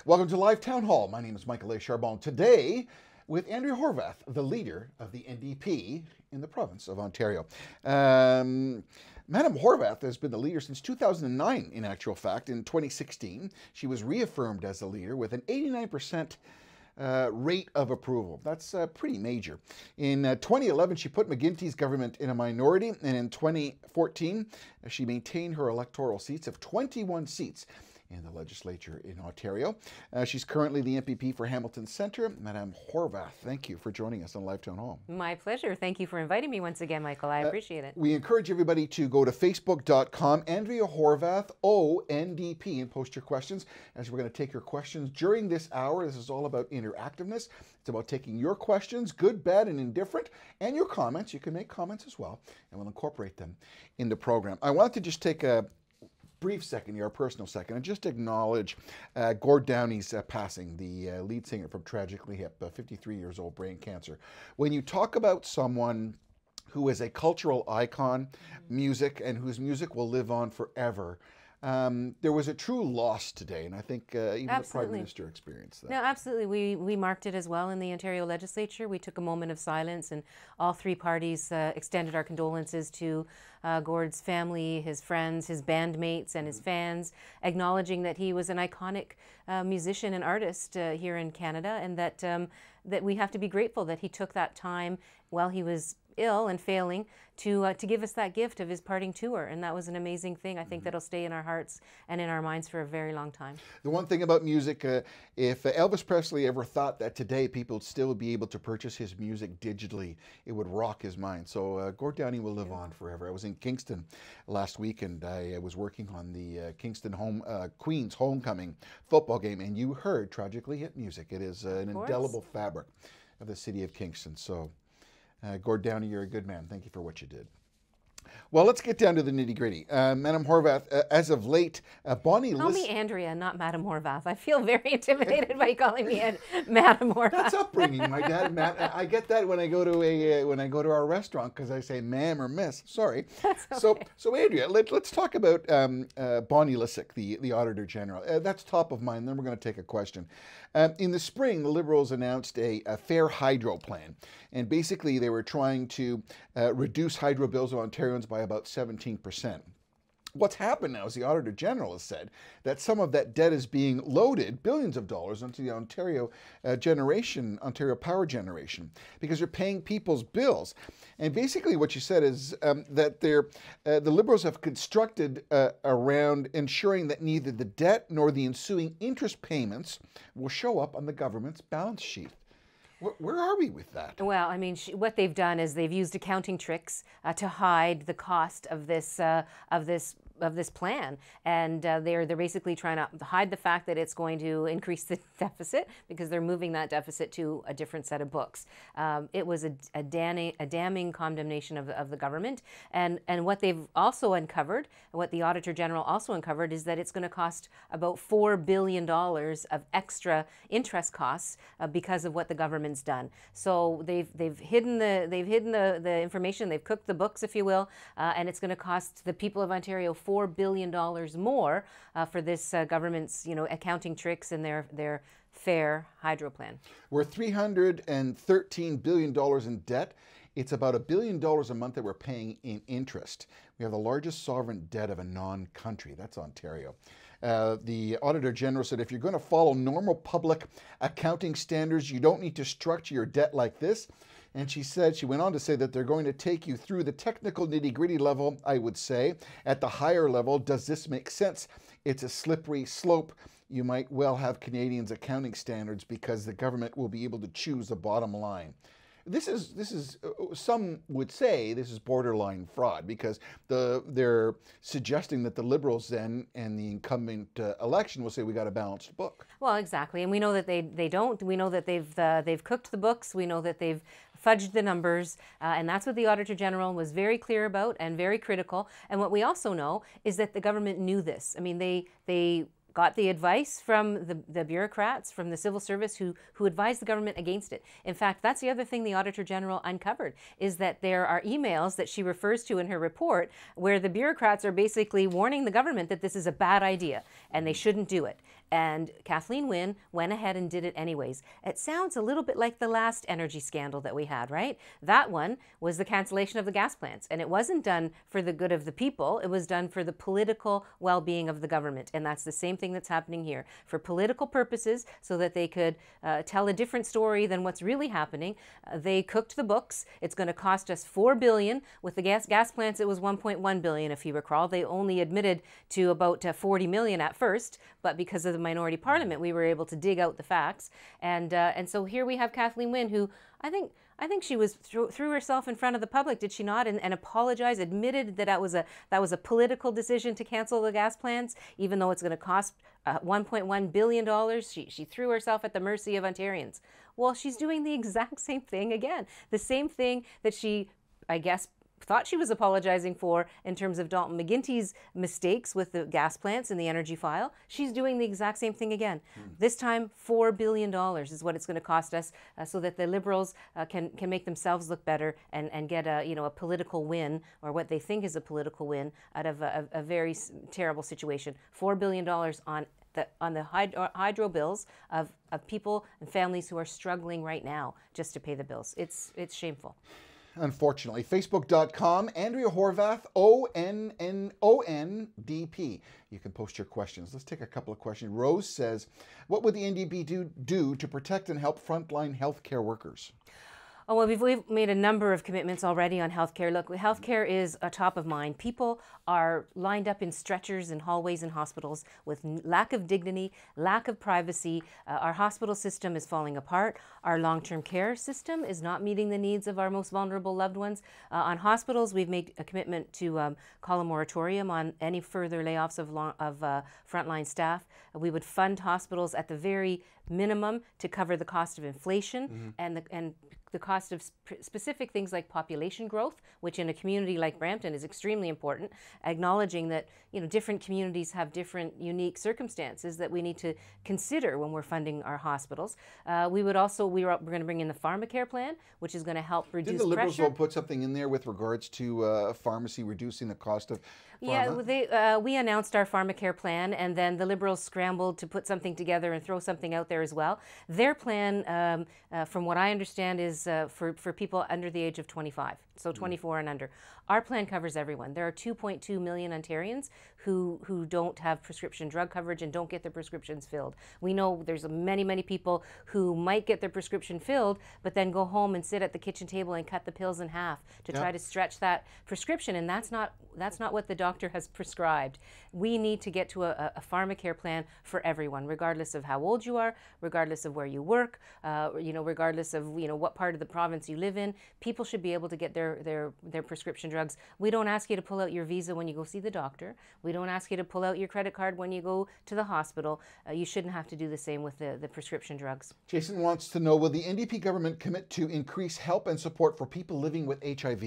Welcome to Live Town Hall. My name is Michael A. Charbon. Today, with Andrea Horwath, the leader of the NDP in the province of Ontario. Madam Horwath has been the leader since 2009, in actual fact. In 2016, she was reaffirmed as the leader with an 89% rate of approval. That's pretty major. In 2011, she put McGuinty's government in a minority, and in 2014, she maintained her electoral seats of 21 seats in the legislature in Ontario. She's currently the MPP for Hamilton Centre. Madame Horwath, thank you for joining us on Live Town Hall. My pleasure. Thank you for inviting me once again, Michael. I appreciate it. We encourage everybody to go to facebook.com, Andrea Horwath, ONDP, and post your questions, as we're going to take your questions during this hour. This is all about interactiveness. It's about taking your questions, good, bad, and indifferent, and your comments. You can make comments as well, and we'll incorporate them in the program. I wanted to just take a brief second here, a personal second, and just acknowledge Gord Downey's passing, the lead singer from Tragically Hip, 53 years old, brain cancer. When you talk about someone who is a cultural icon, music, and whose music will live on forever, there was a true loss today, and I think even the Prime Minister experienced that. No, absolutely. We marked it as well in the Ontario Legislature. We took a moment of silence, and all three parties extended our condolences to Gord's family, his friends, his bandmates, and his fans, acknowledging that he was an iconic musician and artist here in Canada, and that we have to be grateful that he took that time while he was ill and failing to give us that gift of his parting tour, and that was an amazing thing. I think that'll stay in our hearts and in our minds for a very long time. The one thing about music, if Elvis Presley ever thought that today people would still be able to purchase his music digitally, it would rock his mind. So Gord Downey will live on forever. I was in Kingston last week, and I was working on the Kingston Queen's homecoming football game, and you heard Tragically Hip music. It is an indelible fabric of the city of Kingston. So Gord Downey, you're a good man. Thank you for what you did. Well, let's get down to the nitty-gritty. Madam Horwath, as of late, Bonnie... Call me Andrea, not Madam Horwath. I feel very intimidated by calling me Madam Horwath. That's upbringing. My dad, Matt. I get that when I go to our restaurant, because I say ma'am or miss. Sorry. That's okay. So Andrea, let's talk about Bonnie Lysyk, the Auditor General. That's top of mind. Then we're going to take a question. In the spring, the Liberals announced a fair hydro plan, and basically they were trying to reduce hydro bills of Ontarians by about 17%. What's happened now is the Auditor General has said that some of that debt is being loaded, billions of dollars, into the Ontario power generation, because they're paying people's bills. And basically what you said is that the Liberals have constructed around ensuring that neither the debt nor the ensuing interest payments will show up on the government's balance sheet. Where are we with that? Well, I mean, what they've done is they've used accounting tricks to hide the cost of this plan, and they're basically trying to hide the fact that it's going to increase the deficit, because they're moving that deficit to a different set of books. It was a damning condemnation of the government, and what they've also uncovered, what the Auditor General also uncovered, is that it's going to cost about $4 billion of extra interest costs because of what the government's done. So they've hidden the information, they've cooked the books, if you will, and it's going to cost the people of Ontario $4 billion more for this government's accounting tricks and their fair hydro plan. We're $313 billion in debt. It's about $1 billion a month that we're paying in interest. We have the largest sovereign debt of a non-country. That's Ontario. The Auditor General said if you're going to follow normal public accounting standards, you don't need to structure your debt like this. And she went on to say that they're going to take you through the technical nitty-gritty level, I would say. At the higher level, does this make sense? It's a slippery slope. You might well have Canadians' accounting standards because the government will be able to choose the bottom line. This is some would say this is borderline fraud, because they're suggesting that the Liberals then and the incumbent election will say we got a balanced book. Well, exactly, and we know that they don't. We know that they've cooked the books. We know that they've fudged the numbers, and that's what the Auditor General was very clear about and very critical. And what we also know is that the government knew this. I mean, they got the advice from the bureaucrats, from the civil service who advised the government against it. In fact, that's the other thing the Auditor General uncovered, is that there are emails that she refers to in her report where the bureaucrats are basically warning the government that this is a bad idea and they shouldn't do it. And Kathleen Wynne went ahead and did it anyways. It sounds a little bit like the last energy scandal that we had, right? That one was the cancellation of the gas plants. And it wasn't done for the good of the people. It was done for the political well-being of the government. And that's the same thing that's happening here. For political purposes, so that they could tell a different story than what's really happening, they cooked the books. It's going to cost us $4 billion. With the gas plants, it was $1.1 billion, if you recall. They only admitted to about $40 million at first, but because of the minority parliament, we were able to dig out the facts. And so here we have Kathleen Wynne, who I think she was threw herself in front of the public, did she not? And apologized, admitted that that was a political decision to cancel the gas plants, even though it's going to cost $1.1 billion. She threw herself at the mercy of Ontarians. Well, she's doing the exact same thing again. The same thing that she, I guess, thought she was apologizing for in terms of Dalton McGuinty's mistakes with the gas plants and the energy file. She's doing the exact same thing again. This time, $4 billion is what it's going to cost us, so that the Liberals can make themselves look better and get a political win, or what they think is a political win, out of a very terrible situation. $4 billion on the hydro bills of people and families who are struggling right now just to pay the bills. It's shameful. Unfortunately. Facebook.com, Andrea Horwath, ONDP. You can post your questions. Let's take a couple of questions. Rose says, what would the NDP do to protect and help frontline healthcare workers? Oh, well, we've made a number of commitments already on healthcare. Look, healthcare is a top of mind. People are lined up in stretchers in hallways and hospitals with lack of dignity, lack of privacy. Our hospital system is falling apart. Our long-term care system is not meeting the needs of our most vulnerable loved ones. On hospitals, we've made a commitment to call a moratorium on any further layoffs of frontline staff. We would fund hospitals at the very minimum to cover the cost of inflation and the cost of specific things like population growth, which in a community like Brampton is extremely important, acknowledging that different communities have different unique circumstances that we need to consider when we're funding our hospitals. We're going to bring in the pharmacare plan, which is going to help reduce Didn't the Liberals pressure. put something in there with regards to pharmacy reducing the cost of pharma? Yeah, we announced our pharmacare plan, and then the Liberals scrambled to put something together and throw something out there as well. Their plan, from what I understand, is for people under the age of 25, so 24 and under. Our plan covers everyone. There are 2.2 million Ontarians who don't have prescription drug coverage and don't get their prescriptions filled. We know there's many people who might get their prescription filled, but then go home and sit at the kitchen table and cut the pills in half to try to stretch that prescription, and that's not what the doctor has prescribed. We need to get to a pharmacare plan for everyone, regardless of how old you are, regardless of where you work, regardless of what part of the province you live in. People should be able to get their prescription drugs. We don't ask you to pull out your visa when you go see the doctor. We don't ask you to pull out your credit card when you go to the hospital. You shouldn't have to do the same with the prescription drugs. Jason wants to know, will the NDP government commit to increase help and support for people living with HIV?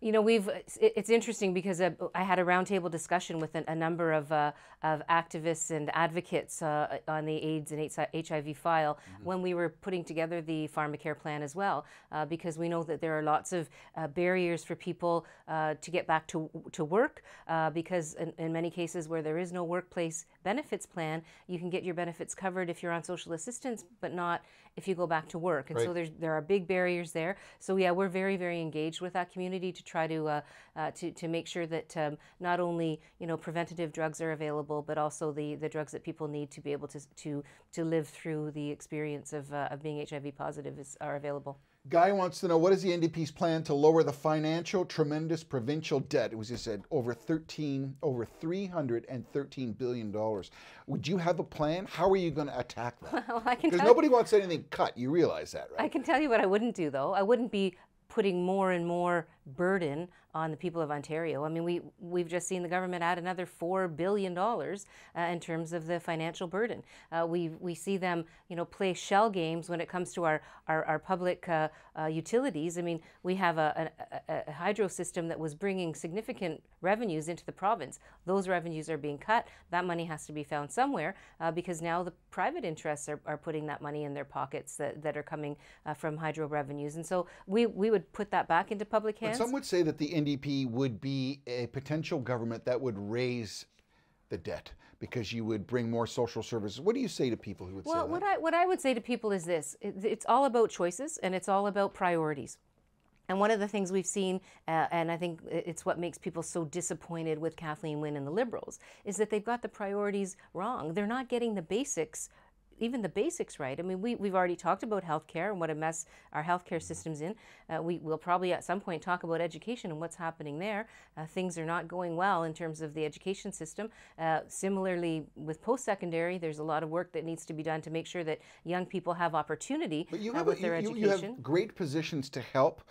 It's interesting because I had a roundtable discussion with a number of activists and advocates on the AIDS and HIV file when we were putting together the pharmacare plan as well, because we know that there are lots of barriers for people to get back to work, because in many cases where there is no workplace benefits plan, you can get your benefits covered if you're on social assistance, but not if you go back to work. And so there are big barriers there. So yeah, we're very engaged with that community to try to make sure that not only preventative drugs are available, but also the drugs that people need to be able to live through the experience of being HIV positive are available. Guy wants to know, what is the NDP's plan to lower the tremendous provincial debt? It was just said over $313 billion. Would you have a plan? How are you going to attack that? Well, I can because nobody wants anything cut. You realize that, right? I can tell you what I wouldn't do, though. I wouldn't be putting more and more burden on the people of Ontario. I mean, we've just seen the government add another $4 billion in terms of the financial burden. We see them, play shell games when it comes to our public utilities. I mean, we have a hydro system that was bringing significant revenues into the province. Those revenues are being cut. That money has to be found somewhere because now the private interests are putting that money in their pockets that are coming from hydro revenues. And so we would put that back into public hands. But some would say that the NDP would be a potential government that would raise the debt because you would bring more social services. What do you say to people who would say that? Well, what I would say to people is this: it's all about choices and it's all about priorities. And one of the things we've seen, and I think it's what makes people so disappointed with Kathleen Wynne and the Liberals, is that they've got the priorities wrong. They're not getting the basics, even the basics right. I mean, we've already talked about healthcare and what a mess our healthcare system's in. We'll probably at some point talk about education and what's happening there. Things are not going well in terms of the education system. Similarly, with post-secondary, there's a lot of work that needs to be done to make sure that young people have opportunity with their education. You have great positions to help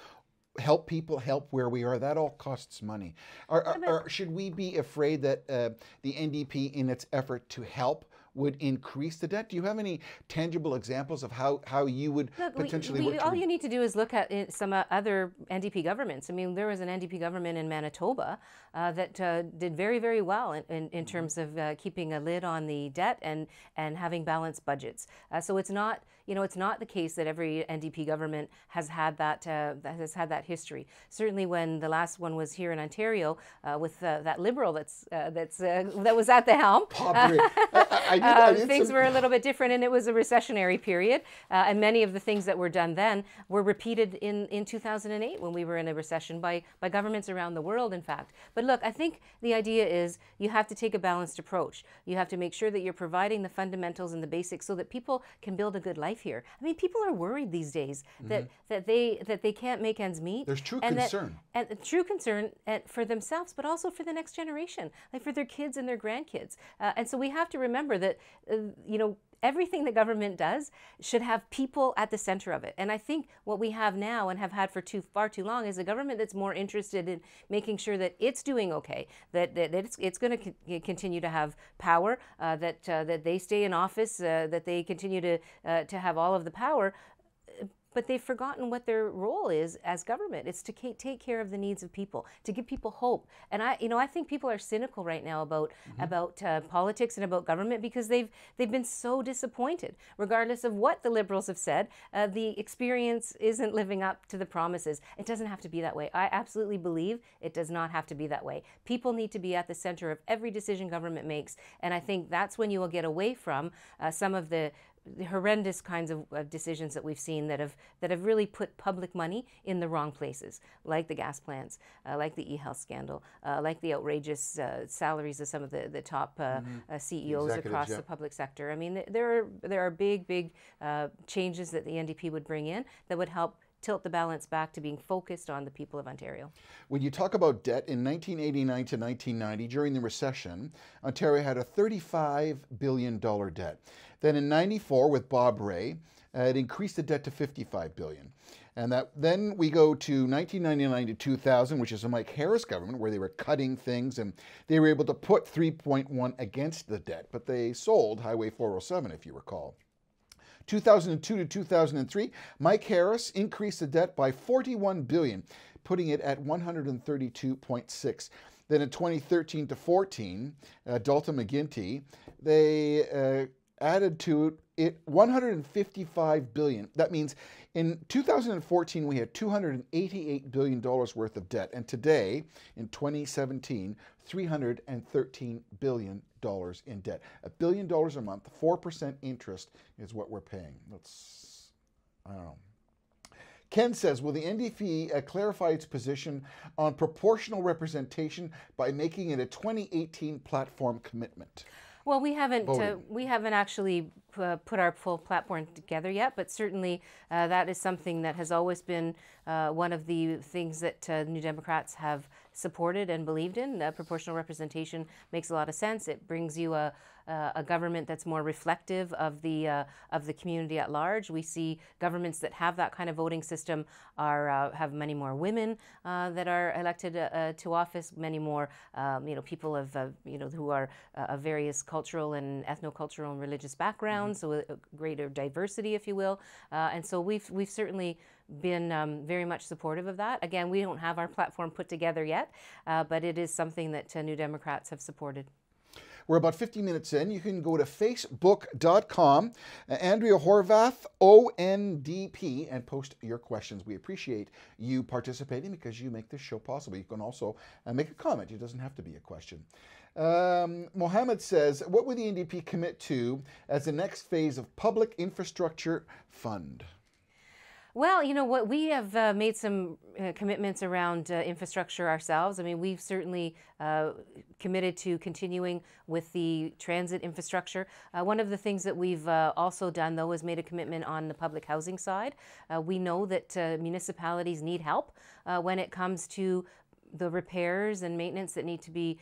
people, help where we are. That all costs money. Should we be afraid that the NDP, in its effort to help, would increase the debt? Do you have any tangible examples of how you would potentially work? All you need to do is look at some other NDP governments. I mean, there was an NDP government in Manitoba that did very, very well in terms of keeping a lid on the debt and having balanced budgets. So it's not, it's not the case that every NDP government has had that history. Certainly, when the last one was here in Ontario with that Liberal that was at the helm, things were a little bit different, and it was a recessionary period. And many of the things that were done then were repeated in 2008 when we were in a recession by governments around the world, in fact. But look, I think the idea is you have to take a balanced approach. You have to make sure that you're providing the fundamentals and the basics so that people can build a good life here. I mean, people are worried these days that they can't make ends meet. There's true concern. And true concern for themselves, but also for the next generation, like for their kids and their grandkids. And so we have to remember that, everything the government does should have people at the center of it. And I think what we have now and have had for far too long is a government that's more interested in making sure that it's doing okay, that it's going to continue to have power, that they stay in office, that they continue to have all of the power. But they've forgotten what their role is as government. It's to take care of the needs of people, to give people hope. And I think people are cynical right now about politics and about government because they've been so disappointed. Regardless of what the Liberals have said, the experience isn't living up to the promises. It doesn't have to be that way. I absolutely believe it does not have to be that way. People need to be at the center of every decision government makes, and I think that's when you will get away from some of the horrendous kinds of decisions that we've seen that have really put public money in the wrong places, like the gas plants, like the e-health scandal, like the outrageous salaries of some of the top CEOs across the public sector. I mean, there are big changes that the NDP would bring in that would help tilt the balance back to being focused on the people of Ontario. When you talk about debt, in 1989 to 1990, during the recession, Ontario had a $35 billion debt. Then in 94, with Bob Rae, it increased the debt to $55 billion. And then we go to 1999 to 2000, which is the Mike Harris government, where they were cutting things, and they were able to put 3.1 against the debt, but they sold Highway 407, if you recall. 2002 to 2003, Mike Harris increased the debt by $41 billion, putting it at $132.6. Then in 2013 to 14, Dalton McGuinty, they added to it $155 billion. That means in 2014, we had $288 billion worth of debt. And today, in 2017, $313 billion in debt. $1 billion a month, 4% interest is what we're paying. That's, I don't know. Ken says, will the NDP clarify its position on proportional representation by making it a 2018 platform commitment? Well, we haven't actually put our full platform together yet, but certainly that is something that has always been one of the things that New Democrats have supported and believed in. Proportional representation makes a lot of sense. It brings you a government that's more reflective of the community at large. We see governments that have that kind of voting system have many more women that are elected to office, many more people of who are of various cultural and ethnocultural and religious backgrounds, so a greater diversity, if you will. And so we've certainly been very much supportive of that. Again, we don't have our platform put together yet, but it is something that New Democrats have supported. We're about 50 minutes in. You can go to facebook.com, Andrea Horwath, ONDP, and post your questions. We appreciate you participating because you make this show possible. You can also make a comment. It doesn't have to be a question. Mohammed says, what would the NDP commit to as the next phase of public infrastructure fund? Well, you know what, we have made some commitments around infrastructure ourselves. I mean, we've certainly committed to continuing with the transit infrastructure. One of the things that we've also done, though, is made a commitment on the public housing side. We know that municipalities need help when it comes to the repairs and maintenance that need to be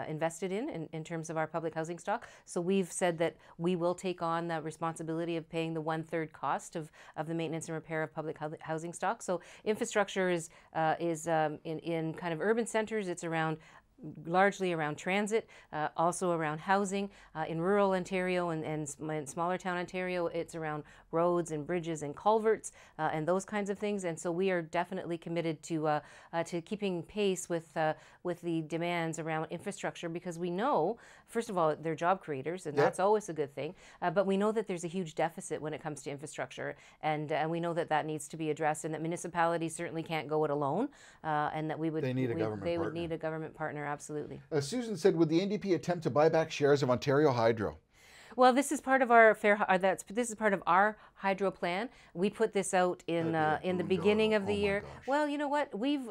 invested in terms of our public housing stock. So we've said that we will take on the responsibility of paying the 1/3 cost of the maintenance and repair of public housing stock. So infrastructure is in kind of urban centers, it's largely around transit, also around housing. In rural Ontario and smaller town Ontario, it's around roads and bridges and culverts and those kinds of things. And so we are definitely committed to keeping pace with the demands around infrastructure, because we know, first of all, they're job creators, and that's always a good thing. But we know that there's a huge deficit when it comes to infrastructure, and we know that needs to be addressed, and that municipalities certainly can't go it alone, and that they would need a government partner. Absolutely. Susan said, would the NDP attempt to buy back shares of Ontario Hydro? Well, this is part of our this is part of our hydro plan. We put this out in the beginning of the year. Well, you know what? We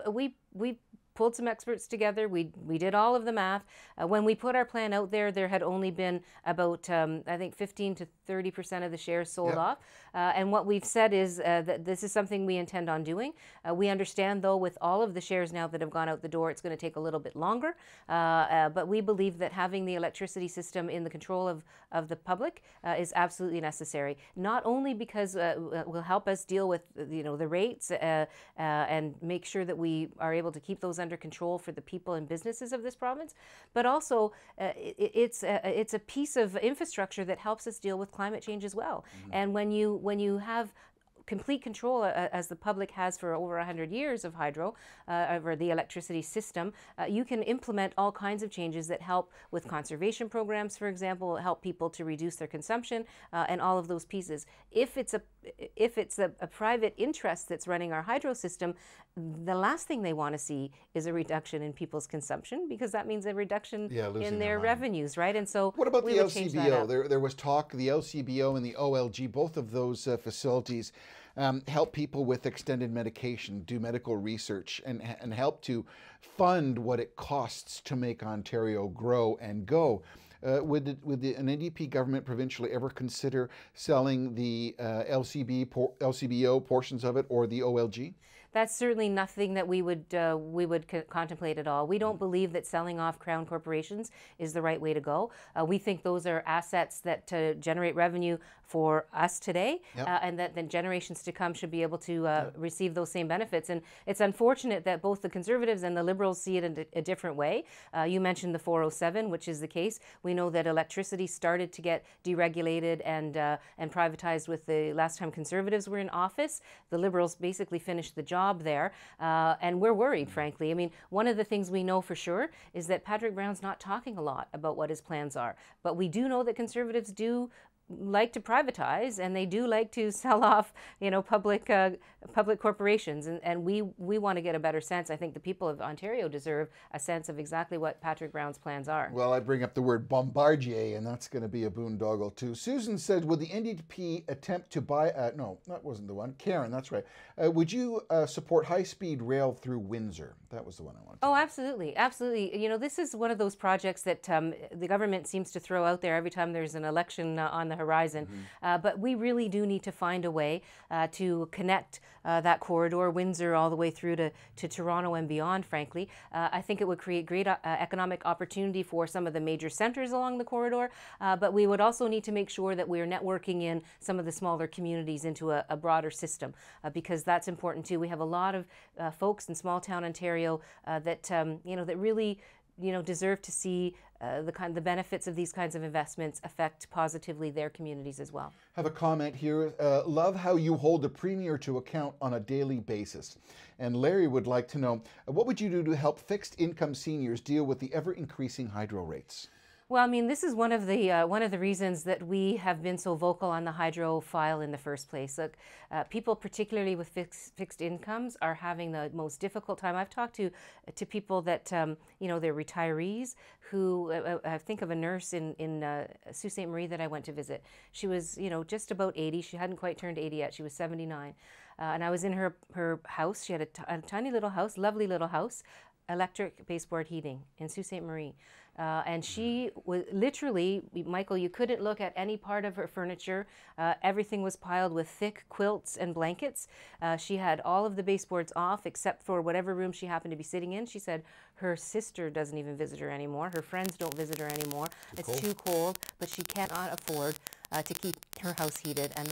pulled some experts together. We did all of the math. When we put our plan out there, there had only been about I think 15 to 30% of the shares sold off. And what we've said is that this is something we intend on doing. We understand, though, with all of the shares now that have gone out the door, it's going to take a little bit longer. But we believe that having the electricity system in the control of the public is absolutely necessary. Not only because it will help us deal with the rates and make sure that we are able to keep those under control for the people and businesses of this province, but also it's a piece of infrastructure that helps us deal with climate change as well. And when you have complete control, as the public has for over 100 years of hydro, over the electricity system, you can implement all kinds of changes that help with conservation programs, for example, help people to reduce their consumption, and all of those pieces. If it's a private interest that's running our hydro system, the last thing they want to see is a reduction in people's consumption, because that means a reduction in their revenues, right? And so what about the LCBO? There was talk, the LCBO and the OLG, both of those facilities help people with extended medication, do medical research, and help to fund what it costs to make Ontario grow and go. Would an NDP government provincially ever consider selling the LCBO portions of it, or the OLG? That's certainly nothing that we would contemplate at all. We don't believe that selling off Crown corporations is the right way to go. We think those are assets that generate revenue for us today, and that then generations to come should be able to receive those same benefits. And it's unfortunate that both the Conservatives and the Liberals see it in a different way. You mentioned the 407, which is the case. We know that electricity started to get deregulated and privatized with the last time Conservatives were in office. The Liberals basically finished the job there, and we're worried, frankly. I mean, one of the things we know for sure is that Patrick Brown's not talking a lot about what his plans are, but we do know that Conservatives do like to privatize, and they do like to sell off, public corporations, and we want to get a better sense. I think the people of Ontario deserve a sense of exactly what Patrick Brown's plans are. Well, I bring up the word bombardier, and that's going to be a boondoggle too. Susan said, would the NDP attempt to buy, no, that wasn't the one. Karen, that's right. Would you support high-speed rail through Windsor? That was the one I wanted. Oh, absolutely. Absolutely. This is one of those projects that the government seems to throw out there every time there's an election on the horizon. But we really do need to find a way to connect that corridor, Windsor, all the way through to Toronto and beyond, frankly. I think it would create great economic opportunity for some of the major centers along the corridor, but we would also need to make sure that we're networking in some of the smaller communities into a broader system, because that's important too. We have a lot of folks in small town Ontario that really deserve to see the benefits of these kinds of investments affect positively their communities as well. Have a comment here. Love how you hold the Premier to account on a daily basis. And Larry would like to know, what would you do to help fixed income seniors deal with the ever increasing hydro rates? Well, I mean, this is one of the reasons that we have been so vocal on the hydro file in the first place. Look, people, particularly with fixed incomes, are having the most difficult time. I've talked to people that you know, they're retirees who I think of a nurse in Sault Ste. Marie that I went to visit. She was, you know, just about 80. She hadn't quite turned 80 yet. She was 79, and I was in her house. She had a tiny little house, lovely little house, electric baseboard heating in Sault Ste. Marie. And she was literally, Michael, you couldn't look at any part of her furniture. Everything was piled with thick quilts and blankets. She had all of the baseboards off except for whatever room she happened to be sitting in. She said her sister doesn't even visit her anymore. Her friends don't visit her anymore. It's too cold, but she cannot afford to keep her house heated, and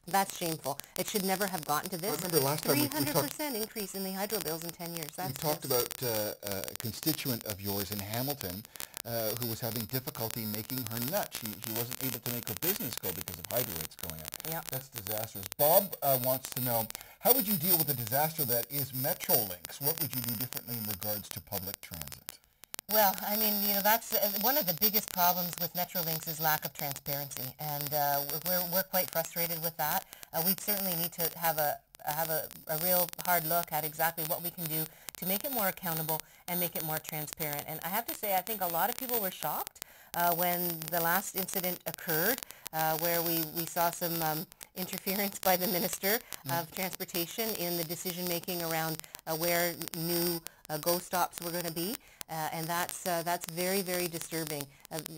that's shameful. It should never have gotten to this. I remember last time we 300% increase in the hydro bills in 10 years. We talked about a constituent of yours in Hamilton who was having difficulty making her nut. She wasn't able to make her business go because of hydro rates going up. Yeah. That's disastrous. Bob wants to know, how would you deal with the disaster that is Metrolinx? What would you do differently in regards to public transit? Well, I mean, you know, that's one of the biggest problems with Metrolinx is lack of transparency, and we're quite frustrated with that. We certainly need to have a real hard look at exactly what we can do to make it more accountable and make it more transparent. And I have to say, I think a lot of people were shocked when the last incident occurred, where we saw some interference by the Minister of Transportation in the decision making around where new GO stops were going to be. And that's very, very disturbing.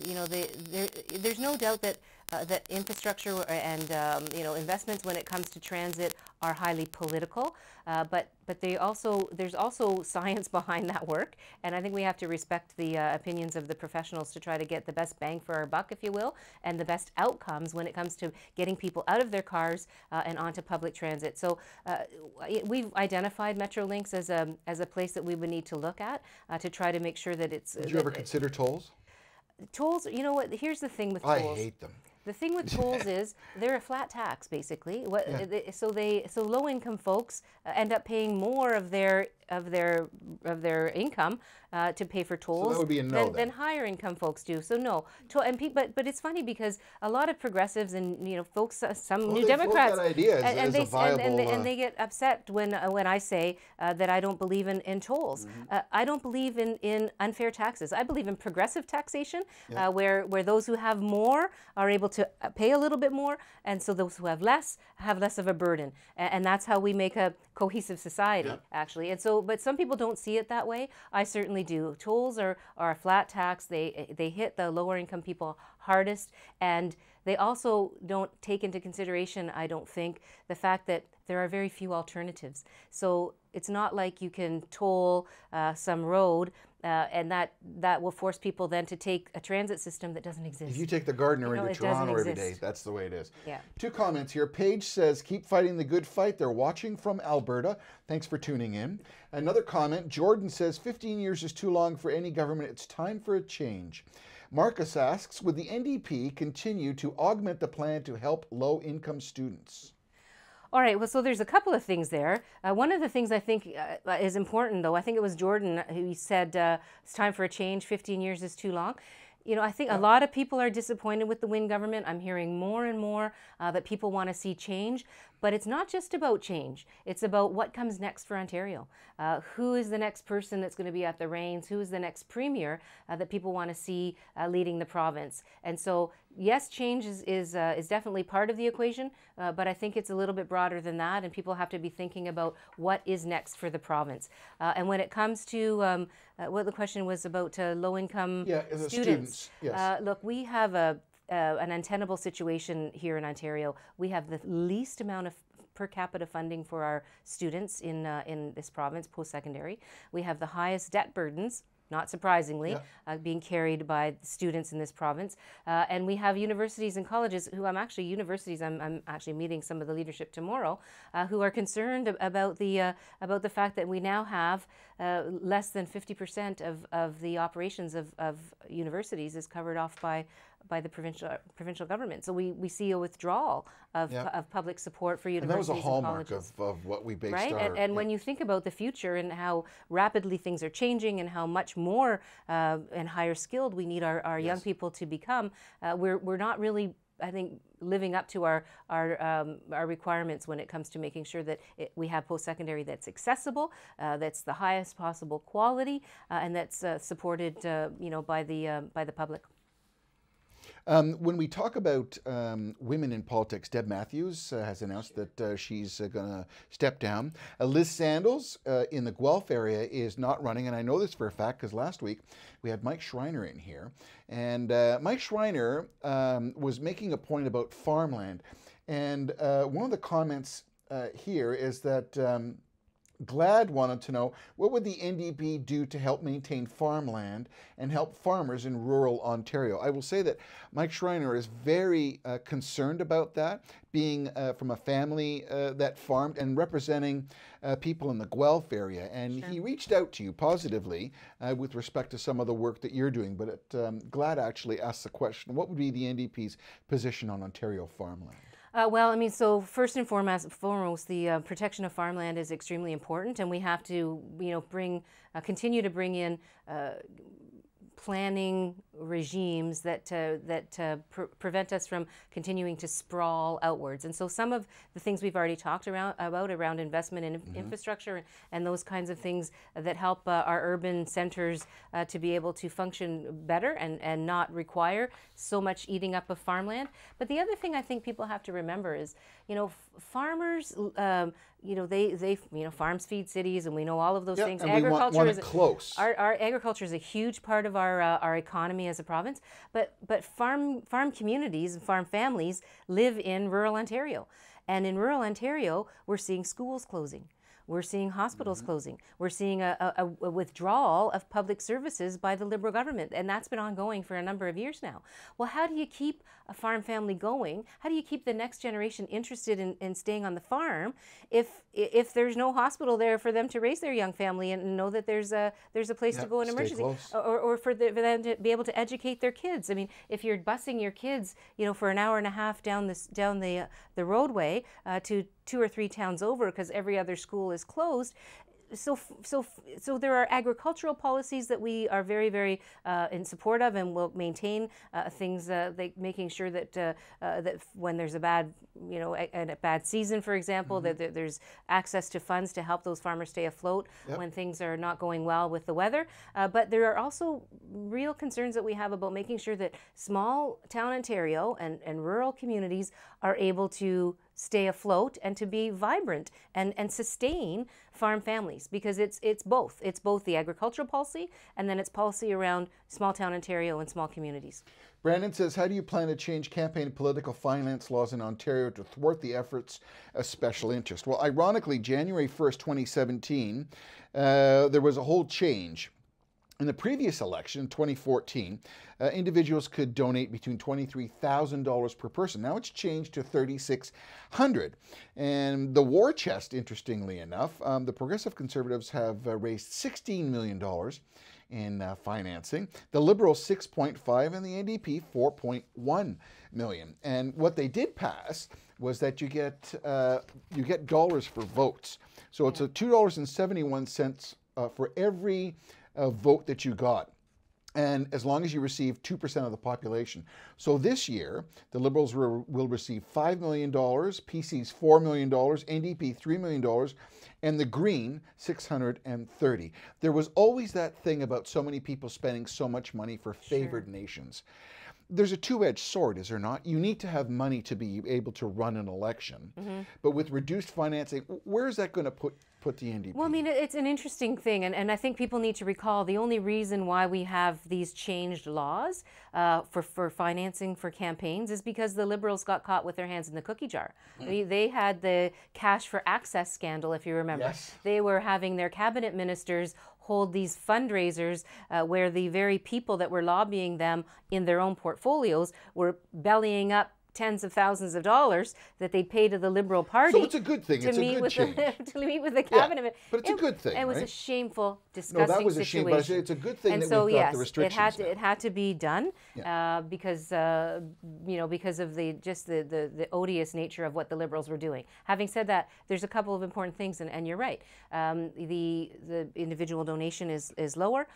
You know, there's no doubt that that infrastructure and you know, investments when it comes to transit are highly political, but there's also science behind that work, and I think we have to respect the opinions of the professionals to try to get the best bang for our buck, if you will, and the best outcomes when it comes to getting people out of their cars and onto public transit. So we've identified Metrolinx as a place that we would need to look at to try to make sure that it's. Did you ever consider tolls? Tolls, you know what? Here's the thing with tolls. I hate them. The thing with tolls is they're a flat tax, basically. So low-income folks end up paying more of their income to pay for tolls so that would be a no, than higher income folks do. So no, but it's funny because a lot of progressives and, you know, folks, some New Democrats, that idea as a viable, and they get upset when I say that I don't believe in tolls. I don't believe in unfair taxes. I believe in progressive taxation, where those who have more are able to pay a little bit more, and so those who have less of a burden, and that's how we make a cohesive society, actually. And so, but some people don't see it that way. I certainly do. Tolls are a flat tax. They hit the lower income people hardest, and they also don't take into consideration, I don't think, the fact that there are very few alternatives. So it's not like you can toll some road and that will force people then to take a transit system that doesn't exist. If you take the Gardiner into Toronto every day, that's the way it is. Yeah. 2 comments here. Paige says, keep fighting the good fight. They're watching from Alberta. Thanks for tuning in. Another comment, Jordan says, 15 years is too long for any government. It's time for a change. Marcus asks, would the NDP continue to augment the plan to help low-income students? All right, well, so there's a couple of things there. One of the things I think is important, though, I think it was Jordan who said it's time for a change, 15 years is too long. You know, I think a lot of people are disappointed with the Wynne government. I'm hearing more and more that people want to see change. But it's not just about change. It's about what comes next for Ontario. Who is the next person that's going to be at the reins? Who is the next premier that people want to see leading the province? And so, yes, change is definitely part of the equation, but I think it's a little bit broader than that, and people have to be thinking about what is next for the province. And when it comes to what the question was about low-income students, yes. Look, we have an untenable situation here in Ontario. We have the least amount of per capita funding for our students in this province, post-secondary. We have the highest debt burdens, not surprisingly, being carried by students in this province. And we have universities and colleges who I'm actually meeting some of the leadership tomorrow, who are concerned about the fact that we now have less than 50% of the operations of universities is covered off by by the provincial government. So we see a withdrawal of public support for universities and that was a colleges. hallmark of what we based right? our... And when you think about the future and how rapidly things are changing and how much more and higher skilled we need our young people to become, we're not really, I think, living up to our requirements when it comes to making sure that we have post-secondary that's accessible, that's the highest possible quality, and that's supported, by the public. When we talk about women in politics, Deb Matthews has announced that she's going to step down. Liz Sandals in the Guelph area is not running, and I know this for a fact because last week we had Mike Schreiner in here, and Mike Schreiner was making a point about farmland, and one of the comments here is that Glad wanted to know, what would the NDP do to help maintain farmland and help farmers in rural Ontario? I will say that Mike Schreiner is very concerned about that, being from a family that farmed and representing people in the Guelph area. And he reached out to you positively with respect to some of the work that you're doing. But Glad actually asked the question, what would be the NDP's position on Ontario farmland? Well, I mean, so first and foremost, the protection of farmland is extremely important, and we have to, continue to bring in planning regimes that prevent us from continuing to sprawl outwards. And so some of the things we've already talked about around investment in infrastructure and those kinds of things that help our urban centers to be able to function better and not require so much eating up of farmland. But the other thing I think people have to remember is, farmers, farms feed cities, and we know all of those things. And agriculture we want it close. Our agriculture is a huge part of our economy as a province, but farm communities and farm families live in rural Ontario, and in rural Ontario we're seeing schools closing. We're seeing hospitals closing. We're seeing a withdrawal of public services by the Liberal government, and that's been ongoing for a number of years now. Well, how do you keep a farm family going? How do you keep the next generation interested in staying on the farm if there's no hospital there for them to raise their young family and know that there's a place to go in emergency, or for them to be able to educate their kids? I mean, if you're busing your kids, for an hour and a half down the roadway to 2 or 3 towns over because every other school is closed. So there are agricultural policies that we are very, very in support of, and will maintain things like making sure that that when there's a bad, a bad season, for example, that there's access to funds to help those farmers stay afloat when things are not going well with the weather. But there are also real concerns that we have about making sure that small town Ontario and rural communities are able to stay afloat and to be vibrant and sustain farm families, because it's both. It's both the agricultural policy and then it's policy around small town Ontario and small communities. Brandon says, how do you plan to change campaign and political finance laws in Ontario to thwart the efforts of special interest? Well, ironically, January 1st, 2017, there was a whole change. In the previous election, 2014, individuals could donate between $23,000 per person. Now it's changed to $3,600. And the war chest, interestingly enough, the Progressive Conservatives have raised $16 million in financing. The Liberals 6.5 and the NDP 4.1 million. And what they did pass was that you get dollars for votes. So it's a $2.71 for every vote that you got, and as long as you receive 2% of the population. So this year, the Liberals will receive $5 million, PC's $4 million, NDP $3 million, and the Green $630. There was always that thing about so many people spending so much money for favored nations. There's a two-edged sword, is there not? You need to have money to be able to run an election, but with reduced financing, where is that going to put the NDP? Well, I mean, it's an interesting thing, and I think people need to recall the only reason why we have these changed laws for financing for campaigns is because the Liberals got caught with their hands in the cookie jar. They had the Cash for Access scandal, if you remember. Yes. They were having their cabinet ministers hold these fundraisers where the very people that were lobbying them in their own portfolios were bellying up tens of thousands of dollars that they pay to the Liberal Party. So it's a good thing. To It's a meet good with change. to meet with the cabinet. But it's a good thing, It was right? a shameful, disgusting No, that was a shame, situation. but I say it's a good thing and that so, we've got yes, the restrictions. it had to be done because because of the odious nature of what the Liberals were doing. Having said that, there's a couple of important things, and you're right. The individual donation is lower.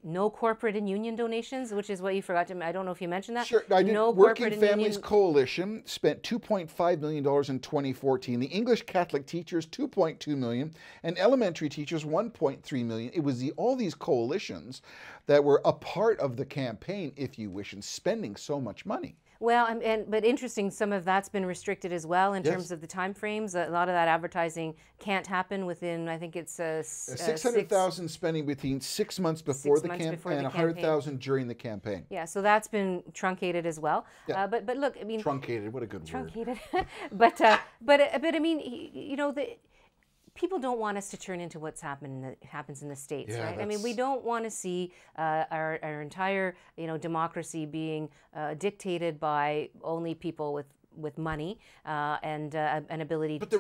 No corporate and union donations, which is what you forgot to. I don't know if you mentioned that. Sure, I did. No Working corporate and Families union. Coalition spent $2.5 million in 2014. The English Catholic teachers, $2.2 million, and elementary teachers, $1.3 million. It was all these coalitions that were a part of the campaign, if you wish, and spending so much money. Well, but interesting, some of that's been restricted as well in terms of the time frames. A lot of that advertising can't happen within, I think it's 600,000 spending between 6 months before the campaign and 100,000 during the campaign. Yeah, so that's been truncated as well. But look, I mean, truncated. What a good word. Truncated, but I mean, you know, people don't want us to turn into what's happens in the States, right? I mean, we don't want to see our entire democracy being dictated by only people with money and an ability but the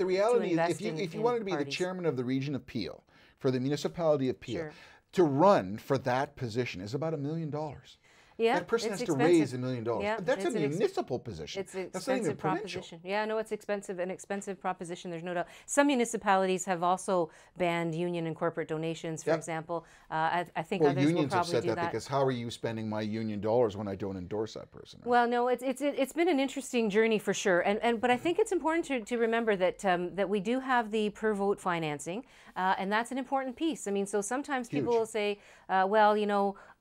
reality is, if you wanted to be parties. the chairman of the region of Peel, for the municipality of Peel, Sure. to run for that position is about $1 million. Yeah, that person it's has to expensive. raise $1 million. Yeah, That's a it's municipal position. It's an That's not even expensive provincial. proposition. Yeah, no, it's an expensive proposition. There's no doubt. Some municipalities have also banned union and corporate donations, for example. I think others will unions have probably said do that, that. because how are you spending my union dollars when I don't endorse that person? Well, no, it's been an interesting journey for sure, but I think it's important to remember that that we do have the per vote financing, and that's an important piece. I mean, so sometimes people will say, well,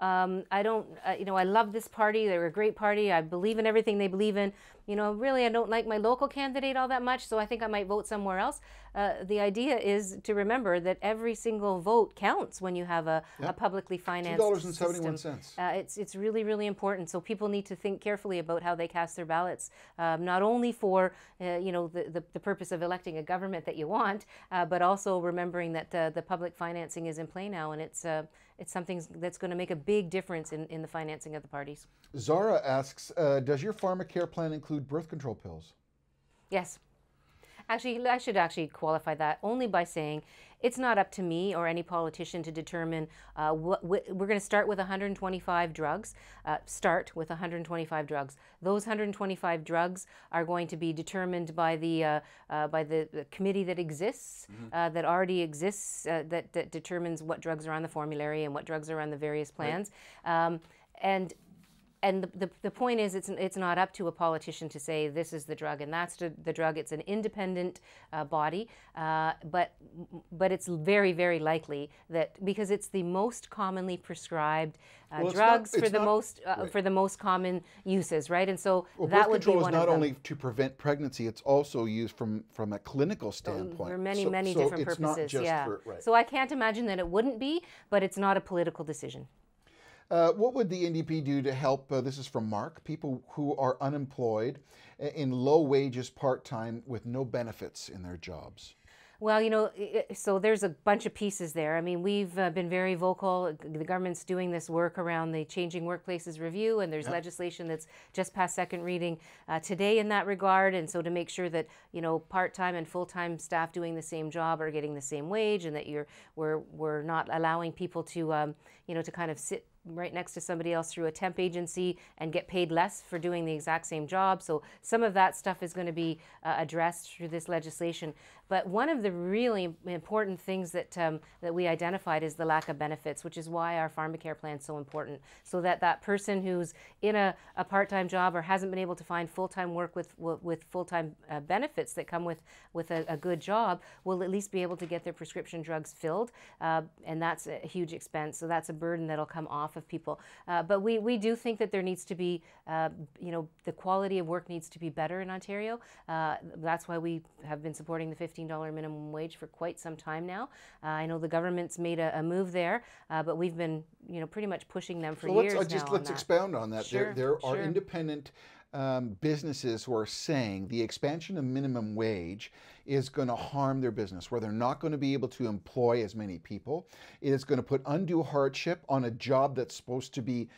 I don't, I love this party. They're a great party. I believe in everything they believe in. Really, I don't like my local candidate all that much, so I think I might vote somewhere else. The idea is to remember that every single vote counts when you have a publicly financed $2.71. system. It's really, really important. So people need to think carefully about how they cast their ballots, not only for the purpose of electing a government that you want, but also remembering that the public financing is in play now, and it's something that's going to make a big difference in the financing of the parties. Zara asks, does your pharmacare plan include birth control pills? Yes. Actually, I should qualify that only by saying it's not up to me or any politician to determine we're going to start with 125 drugs. Start with 125 drugs. Those 125 drugs are going to be determined by the committee that exists, that already exists, that determines what drugs are on the formulary and what drugs are on the various plans. Right. And the point is, it's not up to a politician to say this is the drug and that's the drug. It's an independent body, but it's very, very likely that because it's the most commonly prescribed drugs for the most common uses, right? And so that would be one of them. Birth control is not only to prevent pregnancy; it's also used from a clinical standpoint. For many different purposes. Not just right. So I can't imagine that it wouldn't be, but it's not a political decision. What would the NDP do to help, this is from Mark, people who are unemployed in low wages part-time with no benefits in their jobs? Well, so there's a bunch of pieces there. I mean, we've been very vocal. The government's doing this work around the Changing Workplaces Review, and there's legislation that's just passed second reading today in that regard. And so to make sure that, part-time and full-time staff doing the same job are getting the same wage, and that we're not allowing people to, to kind of sit right next to somebody else through a temp agency and get paid less for doing the exact same job. So some of that stuff is going to be addressed through this legislation. But one of the really important things that we identified is the lack of benefits, which is why our pharmacare plan is so important. So that person who's in a part-time job or hasn't been able to find full-time work with full-time benefits that come with a good job will at least be able to get their prescription drugs filled, and that's a huge expense. So that's a burden that'll come off of people. But we do think that there needs to be, the quality of work needs to be better in Ontario. That's why we have been supporting the $15 minimum wage for quite some time now. I know the government's made a move there, but we've been, pretty much pushing them for years now. Let's expound on that. Sure, there are independent businesses who are saying the expansion of minimum wage is going to harm their business, where they're not going to be able to employ as many people. It is going to put undue hardship on a job that's supposed to be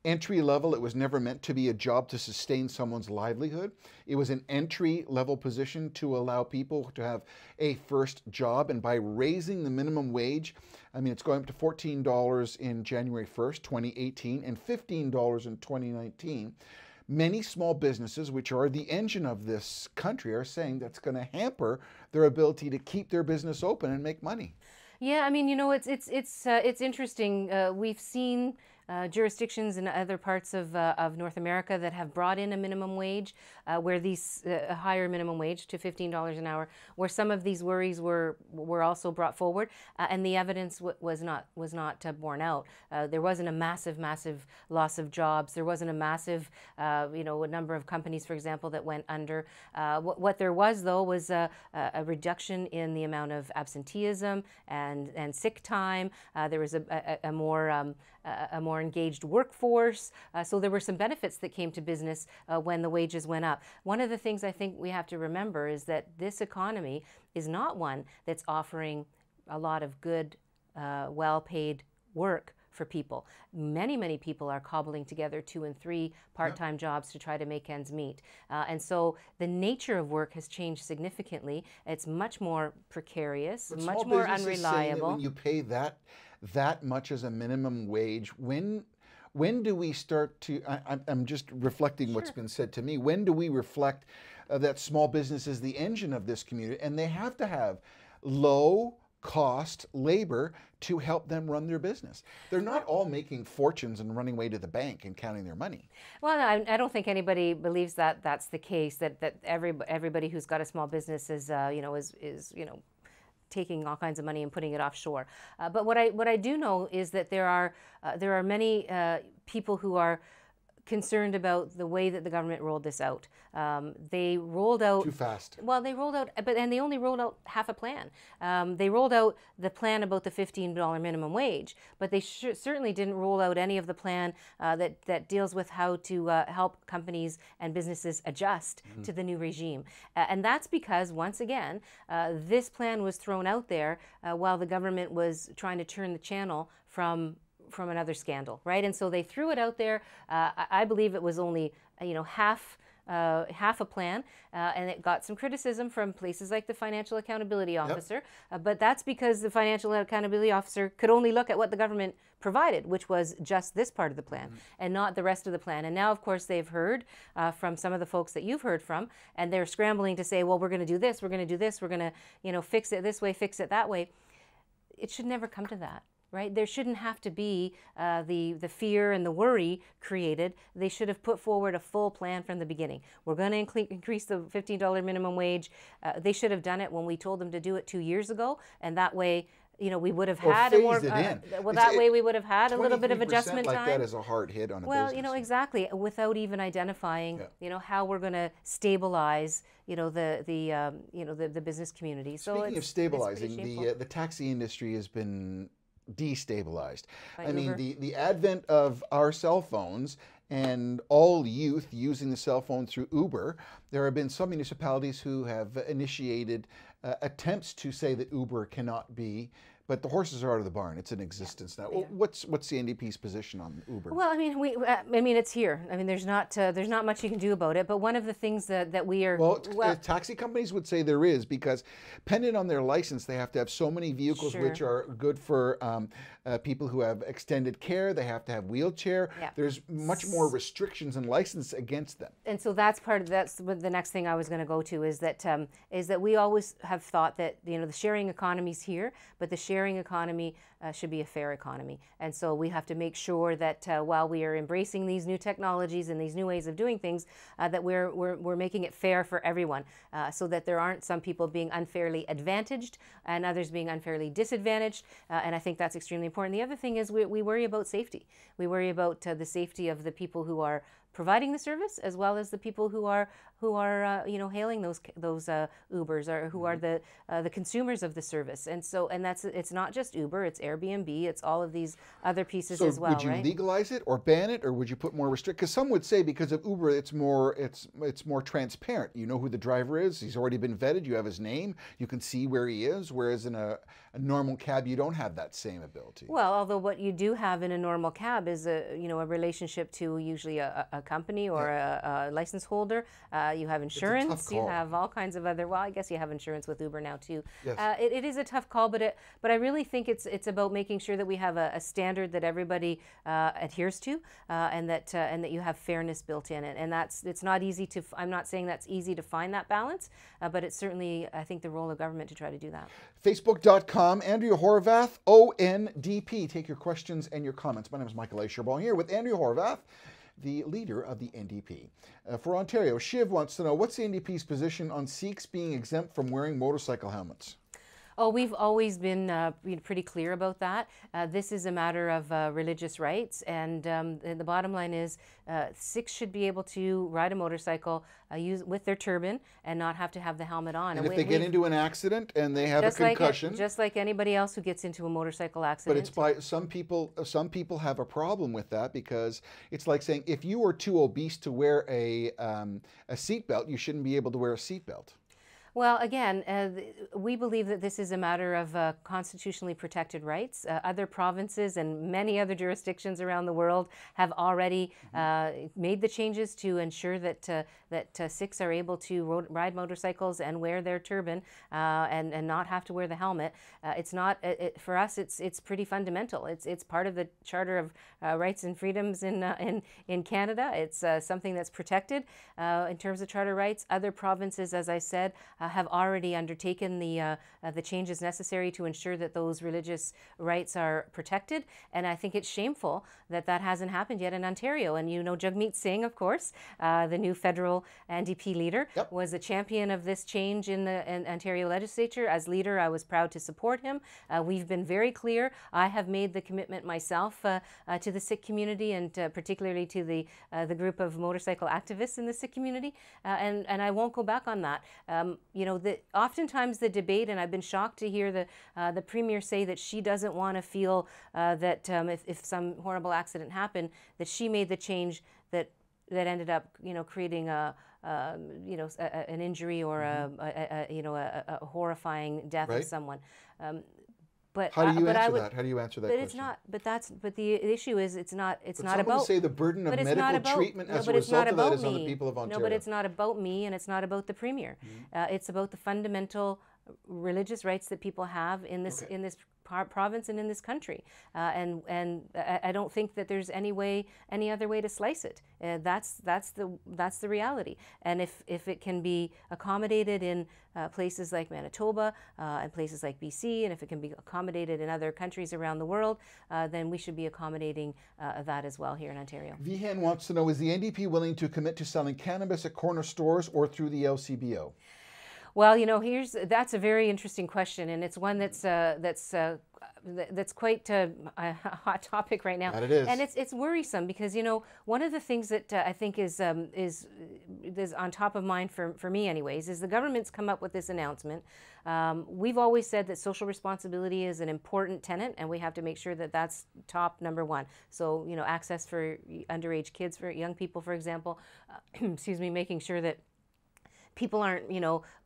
entry level. It was never meant to be a job to sustain someone's livelihood. It was an entry level position to allow people to have a first job. And by raising the minimum wage, I mean, it's going up to $14 in January 1st, 2018, and $15 in 2019. Many small businesses, which are the engine of this country, are saying that's going to hamper their ability to keep their business open and make money. Yeah, I mean, you know, it's interesting. We've seen jurisdictions in other parts of North America that have brought in a minimum wage, where these a higher minimum wage to $15 an hour, where some of these worries were also brought forward, and the evidence was not borne out. There wasn't a massive loss of jobs. There wasn't a massive, you know, a number of companies, for example, that went under. What there was, though, was a reduction in the amount of absenteeism and sick time. There was a more engaged workforce. So there were some benefits that came to business when the wages went up. One of the things I think we have to remember is that this economy is not one that's offering a lot of good, well-paid work for people. Many people are cobbling together 2 and 3 part-time jobs to try to make ends meet. And so the nature of work has changed significantly. It's much more precarious, much more unreliable. When you pay that much as a minimum wage, when do we start to, I'm just reflecting what's been said to me, when do we reflect that small business is the engine of this community, and they have to have low cost labor to help them run their business? They're not all making fortunes and running away to the bank and counting their money. Well, I don't think anybody believes that that's the case, that everybody who's got a small business is you know, taking all kinds of money and putting it offshore. But what I do know is that there are many people who are concerned about the way that the government rolled this out. They rolled out too fast. Well, they rolled out, and they only rolled out half a plan. They rolled out the plan about the $15 minimum wage, but they certainly didn't roll out any of the plan that deals with how to help companies and businesses adjust to the new regime. And that's because, once again, this plan was thrown out there while the government was trying to turn the channel from another scandal, right? And so they threw it out there. I believe it was only, you know, half a plan, and it got some criticism from places like the Financial Accountability Officer. But that's because the Financial Accountability Officer could only look at what the government provided, which was just this part of the plan and not the rest of the plan. And now, of course, they've heard from some of the folks that you've heard from, and they're scrambling to say, well, we're going to do this, we're going to do this, we're going to, you know, fix it this way, fix it that way. It should never come to that. Right? There shouldn't have to be the fear and the worry created. They should have put forward a full plan from the beginning. We're going to increase the $15 minimum wage. They should have done it when we told them to do it 2 years ago, and that way, you know, we would have had a more. Way we would have had a little bit of adjustment time. Like that is a hard hit on a business. Well, you know, exactly, without even identifying, you know, how we're going to stabilize, you know, the business community. Speaking of stabilizing, the taxi industry has been destabilized. I mean, the advent of our cell phones and all youth using the cell phone through Uber, there have been some municipalities who have initiated attempts to say that Uber cannot be, but the horses are out of the barn. It's in existence now. What's the NDP's position on Uber? Well, I mean, it's here. I mean, there's not much you can do about it. But one of the things that we are taxi companies would say there is, because depending on their license, they have to have so many vehicles which are good for people who have extended care. They have to have wheelchair. There's much more restrictions and license against them. And so that's the next thing I was going to go to is that we always have thought that, you know, the sharing economy's here, but the sharing economy should be a fair economy. And so we have to make sure that while we are embracing these new technologies and these new ways of doing things, that we're making it fair for everyone, so that there aren't some people being unfairly advantaged and others being unfairly disadvantaged. And I think that's extremely important. The other thing is we worry about safety. We worry about the safety of the people who are providing the service, as well as the people who are hailing those Ubers, or who are the consumers of the service. And so, and it's not just Uber, it's Airbnb, it's all of these other pieces as well. So would you legalize it or ban it, or would you put more because some would say because of Uber it's more transparent. You know who the driver is, he's already been vetted, you have his name, you can see where he is, whereas in a normal cab you don't have that same ability. Well, although what you do have in a normal cab is a relationship to usually a company or a license holder. You have insurance, you have all kinds of other, well, I guess you have insurance with Uber now too. Yes. It is a tough call, but I really think it's about making sure that we have a standard that everybody adheres to, and that you have fairness built in it. And it's not easy to, I'm not saying that's easy to find that balance, but it's certainly, I think, the role of government to try to do that. Facebook.com, Andrea Horwath, ONDP. Take your questions and your comments. My name is Michael A. Charbon here with Andrea Horwath, the leader of the NDP. For Ontario, Shiv wants to know, what's the NDP's position on Sikhs being exempt from wearing motorcycle helmets? Oh, we've always been pretty clear about that. This is a matter of religious rights, and the bottom line is Sikhs should be able to ride a motorcycle with their turban and not have to have the helmet on. And if they get into an accident and they have a concussion, just like anybody else who gets into a motorcycle accident. But it's by some people have a problem with that, because it's like saying if you are too obese to wear a seatbelt, you shouldn't be able to wear a seatbelt. Well, again, we believe that this is a matter of constitutionally protected rights. Other provinces and many other jurisdictions around the world have already made the changes to ensure that Sikhs are able to ride motorcycles and wear their turban and not have to wear the helmet. It's not for us. It's pretty fundamental. It's part of the Charter of Rights and Freedoms in Canada. It's something that's protected in terms of charter rights. Other provinces, as I said, have already undertaken the changes necessary to ensure that those religious rights are protected. And I think it's shameful that that hasn't happened yet in Ontario. And you know Jagmeet Singh, of course, the new federal NDP leader, was a champion of this change in the Ontario legislature. As leader, I was proud to support him. We've been very clear. I have made the commitment myself to the Sikh community, and particularly to the group of motorcycle activists in the Sikh community, and I won't go back on that. You know, oftentimes the debate, and I've been shocked to hear the Premier say that she doesn't want to feel that if some horrible accident happened, that she made the change that ended up, creating an injury or a horrifying death of someone. But how do you answer that? How do you answer that question? It's not. But the issue is it's not about. Some would say the burden of medical treatment as a result of that is on the people of Ontario. No, but it's not about me, and it's not about the Premier. It's about the fundamental religious rights that people have in this province and in this country, and I don't think that there's any other way to slice it. That's the reality. And if it can be accommodated in places like Manitoba and places like BC, and if it can be accommodated in other countries around the world, then we should be accommodating that as well here in Ontario. Vihan wants to know, is the NDP willing to commit to selling cannabis at corner stores or through the LCBO? Well, that's a very interesting question, and it's one that's quite a hot topic right now. That it is. And it's worrisome because one of the things that I think is on top of mind for me, anyways, is the government's come up with this announcement. We've always said that social responsibility is an important tenet, and we have to make sure that that's top number one. So access for underage kids, for young people, for example. Excuse me, making sure that people aren't,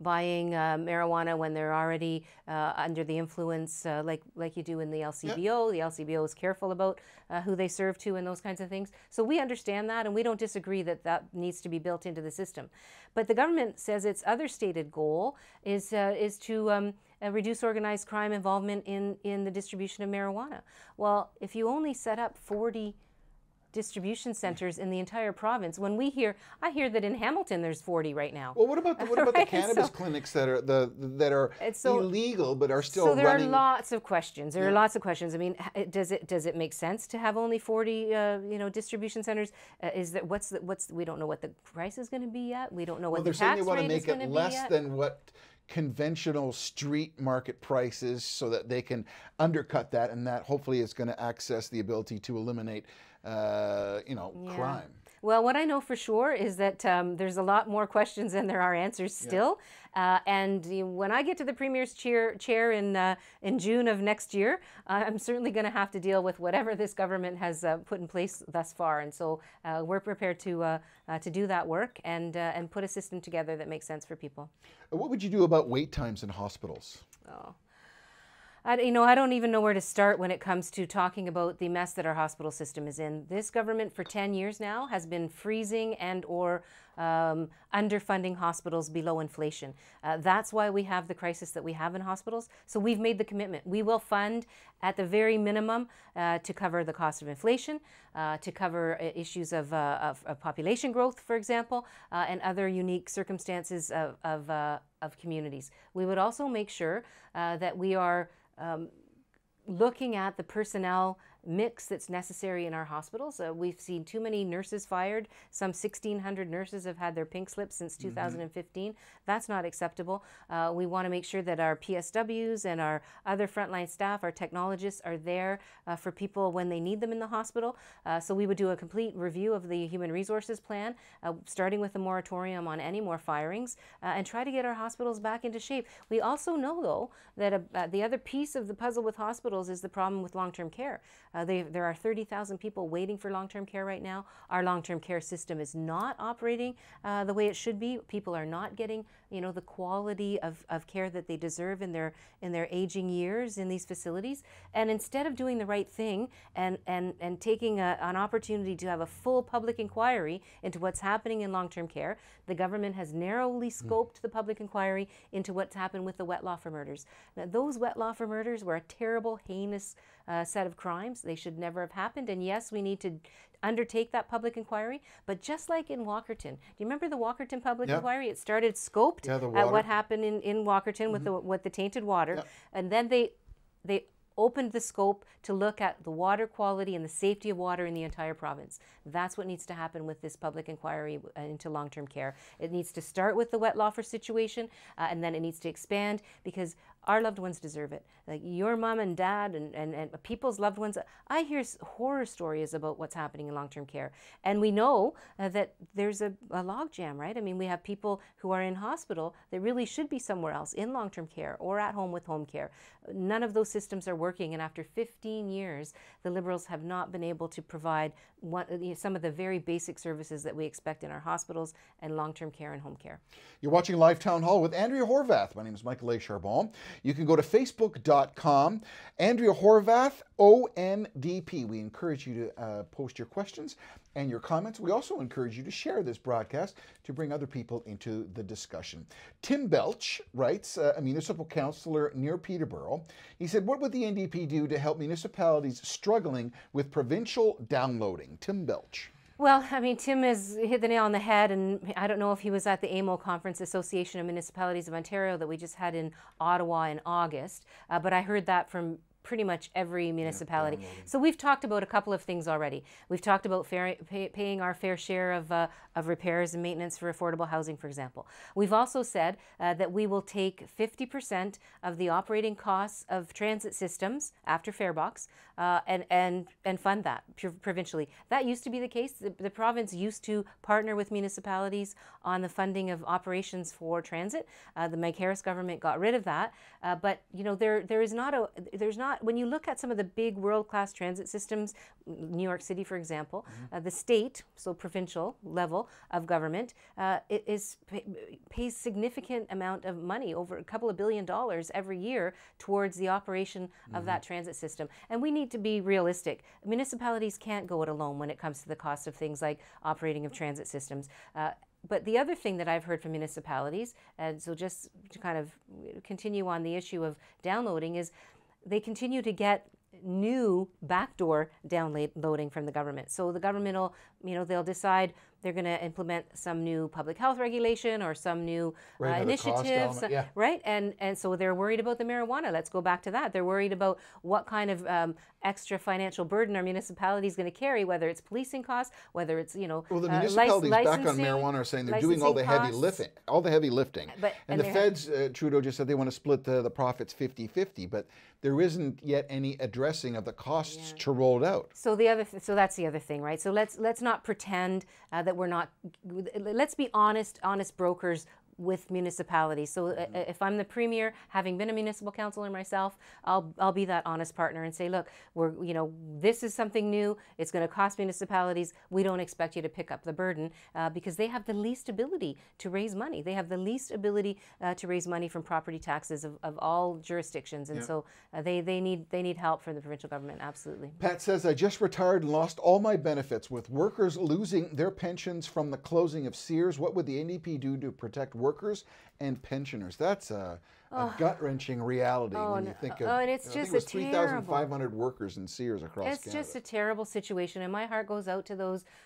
buying marijuana when they're already under the influence, like you do in the LCBO. The LCBO is careful about who they serve to and those kinds of things. So we understand that, and we don't disagree that that needs to be built into the system. But the government says its other stated goal is to reduce organized crime involvement in the distribution of marijuana. Well, if you only set up 40 distribution centers in the entire province. I hear that in Hamilton there's 40 right now. Well, what about the cannabis clinics that are illegal but are still running? So there are lots of questions. There are lots of questions. I mean, does it make sense to have only 40 distribution centers? We don't know what the price is going to be yet. We don't know what the tax rate is going to be yet. They're saying they want to make it less than what conventional street market prices, so that they can undercut that, and that hopefully is going to access the ability to eliminate crime. Well, what I know for sure is that there's a lot more questions than there are answers still. And when I get to the Premier's chair in June of next year, I'm certainly going to have to deal with whatever this government has put in place thus far. And so we're prepared to do that work and put a system together that makes sense for people. What would you do about wait times in hospitals? Oh. I don't even know where to start when it comes to talking about the mess that our hospital system is in. This government for 10 years now has been freezing and or underfunding hospitals below inflation. That's why we have the crisis that we have in hospitals. So we've made the commitment. We will fund at the very minimum to cover the cost of inflation, to cover issues of population growth, for example, and other unique circumstances of communities. We would also make sure that we are looking at the personnel mix that's necessary in our hospitals. We've seen too many nurses fired. Some 1,600 nurses have had their pink slips since 2015. That's not acceptable. We want to make sure that our PSWs and our other frontline staff, our technologists, are there for people when they need them in the hospital. So we would do a complete review of the human resources plan, starting with a moratorium on any more firings, and try to get our hospitals back into shape. We also know, though, that the other piece of the puzzle with hospitals is the problem with long-term care. There are 30,000 people waiting for long-term care right now. Our long-term care system is not operating the way it should be. People are not getting, the quality of care that they deserve in their aging years in these facilities. And instead of doing the right thing and taking an opportunity to have a full public inquiry into what's happening in long-term care, the government has narrowly scoped the public inquiry into what's happened with the Wettlaufer murders. Now, those Wettlaufer murders were a terrible, heinous set of crimes. They should never have happened. And yes, we need to undertake that public inquiry. But just like in Walkerton, do you remember the Walkerton public inquiry? It started scoped at what happened in Walkerton with the tainted water. And then they opened the scope to look at the water quality and the safety of water in the entire province. That's what needs to happen with this public inquiry into long-term care. It needs to start with the Wettlaufer situation, and then it needs to expand, because our loved ones deserve it. Like your mom and dad and people's loved ones. I hear horror stories about what's happening in long-term care. And we know that there's a logjam, right? I mean, we have people who are in hospital that really should be somewhere else, in long-term care or at home with home care. None of those systems are working. And after 15 years, the Liberals have not been able to provide some of the very basic services that we expect in our hospitals and long-term care and home care. You're watching Live Town Hall with Andrea Horwath. My name is Michael A. Charbon. You can go to facebook.com, Andrea Horwath, ONDP. We encourage you to post your questions and your comments. We also encourage you to share this broadcast to bring other people into the discussion. Tim Belch writes, a municipal councillor near Peterborough. He said, what would the NDP do to help municipalities struggling with provincial downloading? Tim Belch. Well, I mean, Tim has hit the nail on the head, and I don't know if he was at the AMO Conference, Association of Municipalities of Ontario, that we just had in Ottawa in August, but I heard that from pretty much every municipality. So we've talked about a couple of things already. We've talked about paying our fair share of repairs and maintenance for affordable housing, for example. We've also said that we will take 50% of the operating costs of transit systems after farebox and fund that provincially. That used to be the case. The province used to partner with municipalities on the funding of operations for transit. The Mike Harris government got rid of that. But there's not, when you look at some of the big world-class transit systems, New York City, for example, the state, so provincial level of government, pays significant amount of money, over a couple of $1 billion every year, towards the operation of that transit system. And we need to be realistic. Municipalities can't go it alone when it comes to the cost of things like operating of transit systems. But the other thing that I've heard from municipalities, and so just to kind of continue on the issue of downloading, is they continue to get new backdoor downloading from the government. So the government will, they'll decide they're going to implement some new public health regulation or some new Right, another cost initiatives, element, yeah. right? And so they're worried about the marijuana. Let's go back to that. They're worried about what kind of extra financial burden our municipality is going to carry, whether it's policing costs, whether it's, you know, well, the municipalities back on licensing, marijuana are saying they're doing all the heavy lifting. And the feds, Trudeau just said they want to split the profits 50-50, but there isn't yet any addressing of the costs to roll it out. So so that's the other thing, right? So let's not pretend that we're not. Let's be honest brokers with municipalities. So if I'm the premier, having been a municipal councillor myself, I'll be that honest partner and say, look, this is something new. It's going to cost municipalities. We don't expect you to pick up the burden because they have the least ability to raise money. They have the least ability to raise money from property taxes of all jurisdictions, and so they need help from the provincial government. Absolutely. Pat says, I just retired and lost all my benefits. With workers losing their pensions from the closing of Sears, what would the NDP do to protect workers and pensioners? That's a gut-wrenching reality when you think of. And it's I think just it was 3,500 workers in Sears across Canada. It's just a terrible situation, and my heart goes out to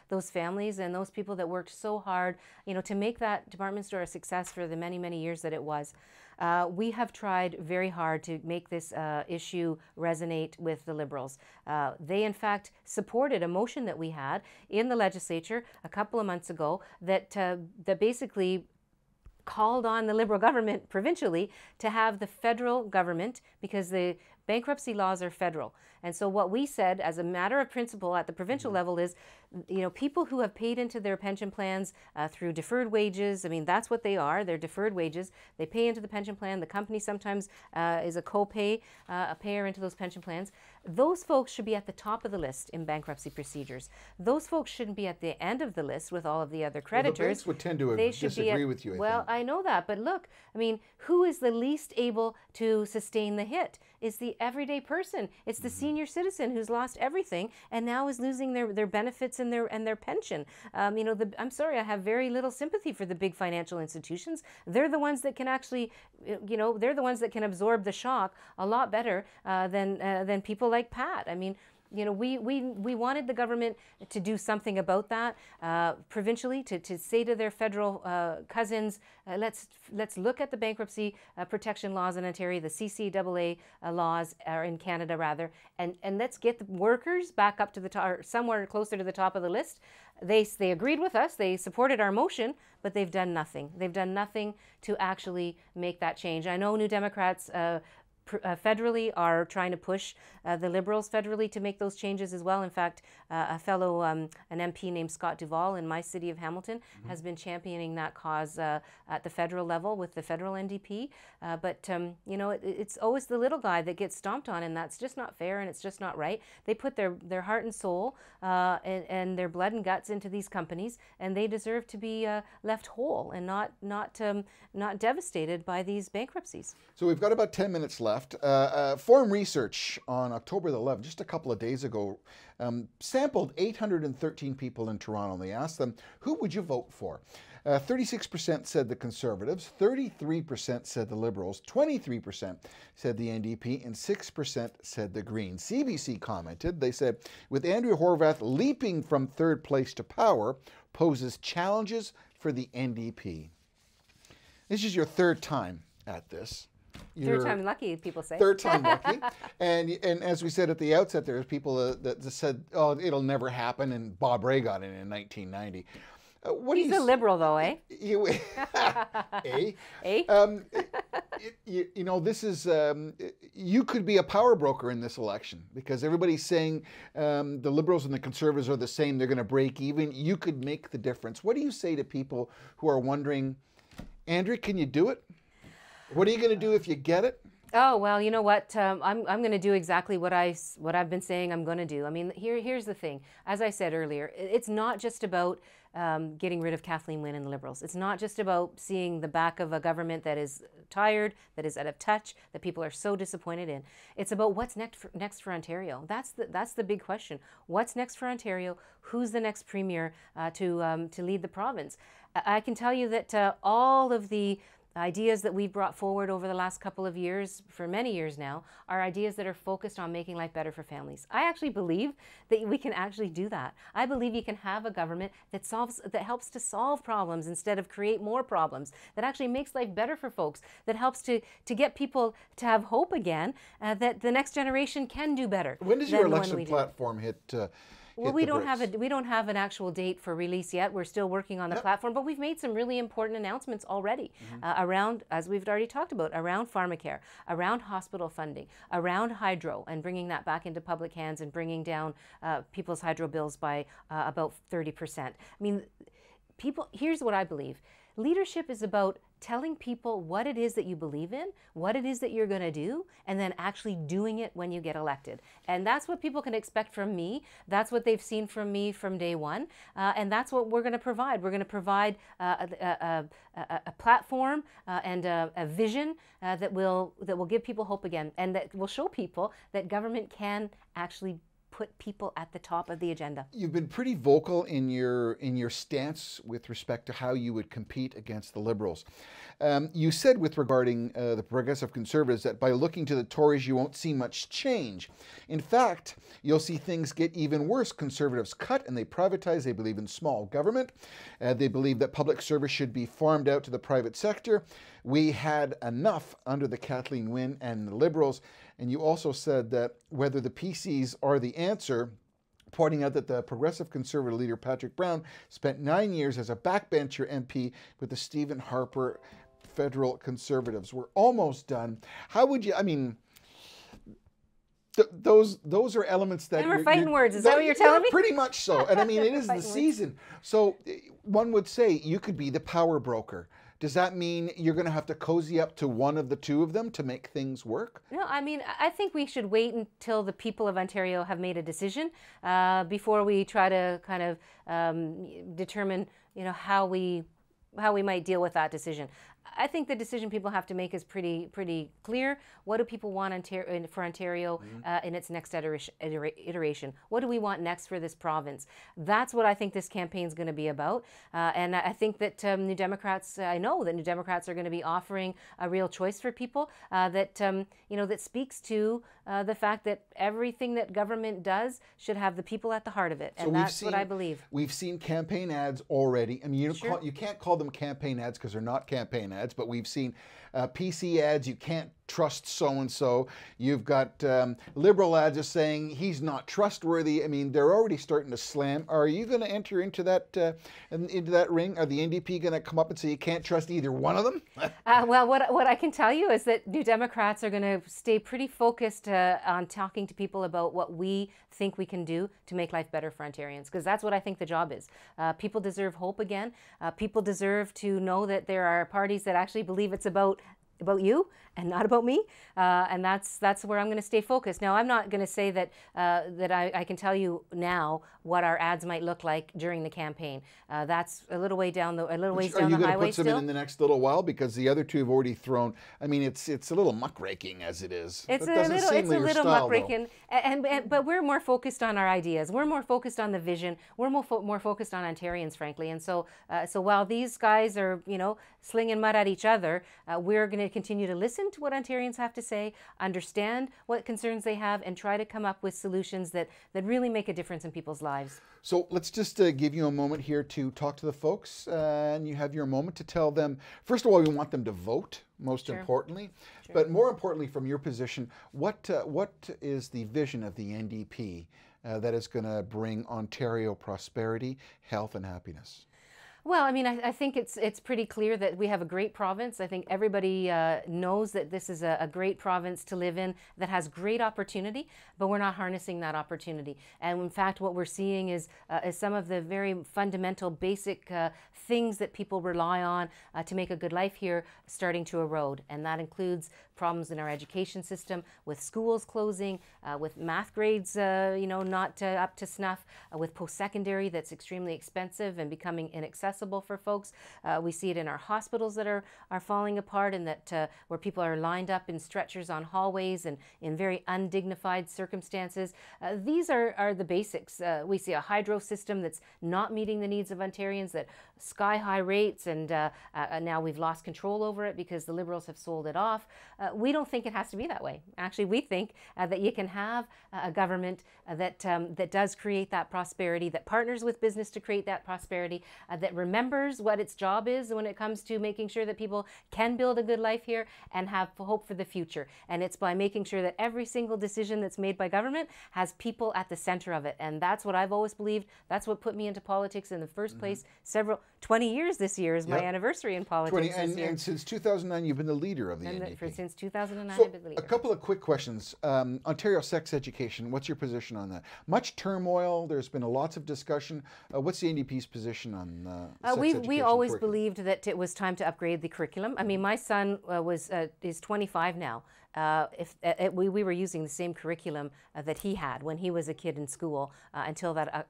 those families and those people that worked so hard, to make that department store a success for the many, many years that it was. We have tried very hard to make this issue resonate with the Liberals. They, in fact, supported a motion that we had in the legislature a couple of months ago that basically called on the Liberal government provincially to have the federal government, because the bankruptcy laws are federal. And so what we said as a matter of principle at the provincial level is, people who have paid into their pension plans through deferred wages, I mean, that's what they are. They're deferred wages. They pay into the pension plan. The company sometimes is a co-pay, a payer into those pension plans. Those folks should be at the top of the list in bankruptcy procedures. Those folks shouldn't be at the end of the list with all of the other creditors. Well, the banks would tend to disagree with you, I think. I know that, but look, I mean, who is the least able to sustain the hit? It's the everyday person. It's the senior citizen who's lost everything and now is losing their benefits and their pension. I'm sorry, I have very little sympathy for the big financial institutions. They're the ones that can actually, they're the ones that can absorb the shock a lot better than people like Pat. I mean, we wanted the government to do something about that provincially, to say to their federal cousins, let's look at the bankruptcy protection laws in Ontario, the CCAA laws are in Canada rather, and let's get the workers back up to the top, or somewhere closer to the top of the list. They agreed with us, they supported our motion, but they've done nothing. They've done nothing to actually make that change. I know New Democrats federally are trying to push the Liberals federally to make those changes as well. In fact, a fellow, an MP named Scott Duvall in my city of Hamilton has been championing that cause at the federal level with the federal NDP. But it's always the little guy that gets stomped on, and that's just not fair and it's just not right. They put their heart and soul and their blood and guts into these companies, and they deserve to be left whole and not devastated by these bankruptcies. So we've got about 10 minutes left. Forum Research on October the 11th, just a couple of days ago, sampled 813 people in Toronto, and they asked them, who would you vote for? 36% said the Conservatives, 33% said the Liberals, 23% said the NDP, and 6% said the Greens. CBC commented, they said, with Andrea Horwath leaping from third place to power, poses challenges for the NDP. This is your third time at this. Third time lucky, people say. Third time lucky. And as we said at the outset, there's people that said, oh, it'll never happen, and Bob Ray got it in 1990. He's a Liberal, though, eh? This is, you could be a power broker in this election, because everybody's saying the Liberals and the Conservatives are the same, they're going to break even. You could make the difference. What do you say to people who are wondering, Andrea, can you do it? What are you going to do if you get it? Oh, well, you know what? I'm going to do exactly what I've been saying I'm going to do. I mean, here's the thing. As I said earlier, it's not just about getting rid of Kathleen Wynne and the Liberals. It's not just about seeing the back of a government that is tired, that is out of touch, that people are so disappointed in. It's about what's next for Ontario. That's the big question. What's next for Ontario? Who's the next premier to lead the province? I can tell you that all of the ideas that we've brought forward over the last couple of years, for many years now, are ideas that are focused on making life better for families. I actually believe that we can actually do that. I believe you can have a government that helps to solve problems instead of create more problems, that actually makes life better for folks, that helps to get people to have hope again, that the next generation can do better. When does your election platform hit? Well, we don't have an actual date for release yet. We're still working on the platform, but we've made some really important announcements already around, as we've already talked about, around pharmacare, around hospital funding, around hydro, and bringing that back into public hands and bringing down people's hydro bills by about 30%. I mean, here's what I believe. Leadership is about telling people what it is that you believe in, what it is that you're going to do, and then actually doing it when you get elected. And that's what people can expect from me. That's what they've seen from me from day one. And that's what we're going to provide. We're going to provide a platform and a vision that will give people hope again, and that will show people that government can actually put people at the top of the agenda. You've been pretty vocal in your stance with respect to how you would compete against the Liberals. You said regarding the Progressive Conservatives that by looking to the Tories you won't see much change. In fact, you'll see things get even worse. Conservatives cut and they privatize. They believe in small government. They believe that public service should be farmed out to the private sector. We had enough under the Kathleen Wynne and the Liberals. And you also said that whether the PCs are the answer, pointing out that the Progressive Conservative leader Patrick Brown spent 9 years as a backbencher MP with the Stephen Harper Federal Conservatives. We're almost done. How would you, I mean, those are elements that... And we're fighting words, is that what you're telling me? Pretty much so. And I mean, it is the season. So one would say you could be the power broker. Does that mean you're going to have to cozy up to one of the two of them to make things work? No, I mean, I think we should wait until the people of Ontario have made a decision before we try to kind of determine, how we might deal with that decision. I think the decision people have to make is pretty clear. What do people want for Ontario in its next iteration? What do we want next for this province? That's what I think this campaign is going to be about. And I think that New Democrats, I know that New Democrats are going to be offering a real choice for people that speaks to the fact that everything that government does should have the people at the heart of it. And that's what I believe. We've seen campaign ads already. I mean, you can't call them campaign ads because they're not campaign ads, but we've seen PC ads, you can't trust so-and-so. You've got Liberal ads just saying he's not trustworthy. I mean, they're already starting to slam. Are you going to enter into that ring? Are the NDP going to come up and say you can't trust either one of them? Well, what I can tell you is that New Democrats are going to stay pretty focused on talking to people about what we think we can do to make life better for Ontarians, because that's what I think the job is. People deserve hope again. People deserve to know that there are parties that actually believe it's about you and not about me, and that's where I'm going to stay focused. Now, I'm not going to say that I can tell you now what our ads might look like during the campaign. That's a little way down the highway still. Are you going to put some in the next little while, because the other two have already thrown? I mean, it's a little muckraking as it is. It's a little muckraking, but we're more focused on our ideas. We're more focused on the vision. We're more focused on Ontarians, frankly. And so while these guys are slinging mud at each other, we're going to continue to listen to what Ontarians have to say, understand what concerns they have, and try to come up with solutions that really make a difference in people's lives. So let's just give you a moment here to talk to the folks, and you have your moment to tell them, first of all, we want them to vote, most importantly, but more importantly, from your position, what is the vision of the NDP that is going to bring Ontario prosperity, health, and happiness? Well, I mean, I think it's pretty clear that we have a great province. I think everybody knows that this is a great province to live in that has great opportunity, but we're not harnessing that opportunity. And in fact, what we're seeing is some of the very fundamental, basic things that people rely on to make a good life here starting to erode. And that includes problems in our education system, with schools closing, with math grades, not up to snuff, with post-secondary that's extremely expensive and becoming inaccessible for folks. We see it in our hospitals that are falling apart, and that where people are lined up in stretchers on hallways and in very undignified circumstances. These are the basics. We see a hydro system that's not meeting the needs of Ontarians, that sky-high rates, and now we've lost control over it because the Liberals have sold it off. We don't think it has to be that way. Actually, we think that you can have a government that does create that prosperity, that partners with business to create that prosperity, that remembers what its job is when it comes to making sure that people can build a good life here and have hope for the future. And it's by making sure that every single decision that's made by government has people at the center of it. And that's what I've always believed. That's what put me into politics in the first place. 20 years this year is my anniversary in politics. And since 2009, you've been the leader of the NDP. Since 2009, so I've been the leader. A couple of quick questions. Ontario sex education, what's your position on that? Much turmoil. There's been lots of discussion. What's the NDP's position on sex education? We always curriculum? believed that it was time to upgrade the curriculum. I mean, my son is 25 now. We were using the same curriculum that he had when he was a kid in school until that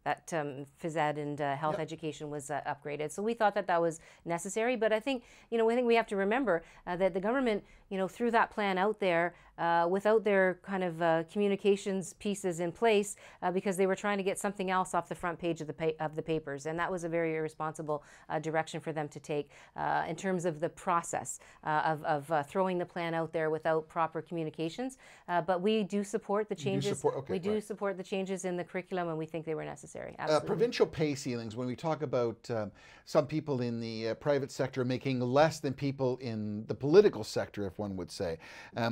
phys ed and health education was upgraded. So we thought that was necessary. But I think, we have to remember that the government, threw that plan out there without their kind of communications pieces in place because they were trying to get something else off the front page of the papers. And that was a very irresponsible direction for them to take in terms of the process of throwing the plan out there without proper communications. But we do support the changes. We do support the changes in the curriculum, and we think they were necessary. Absolutely. Provincial pay ceilings, when we talk about some people in the private sector making less than people in the political sector, if one would say.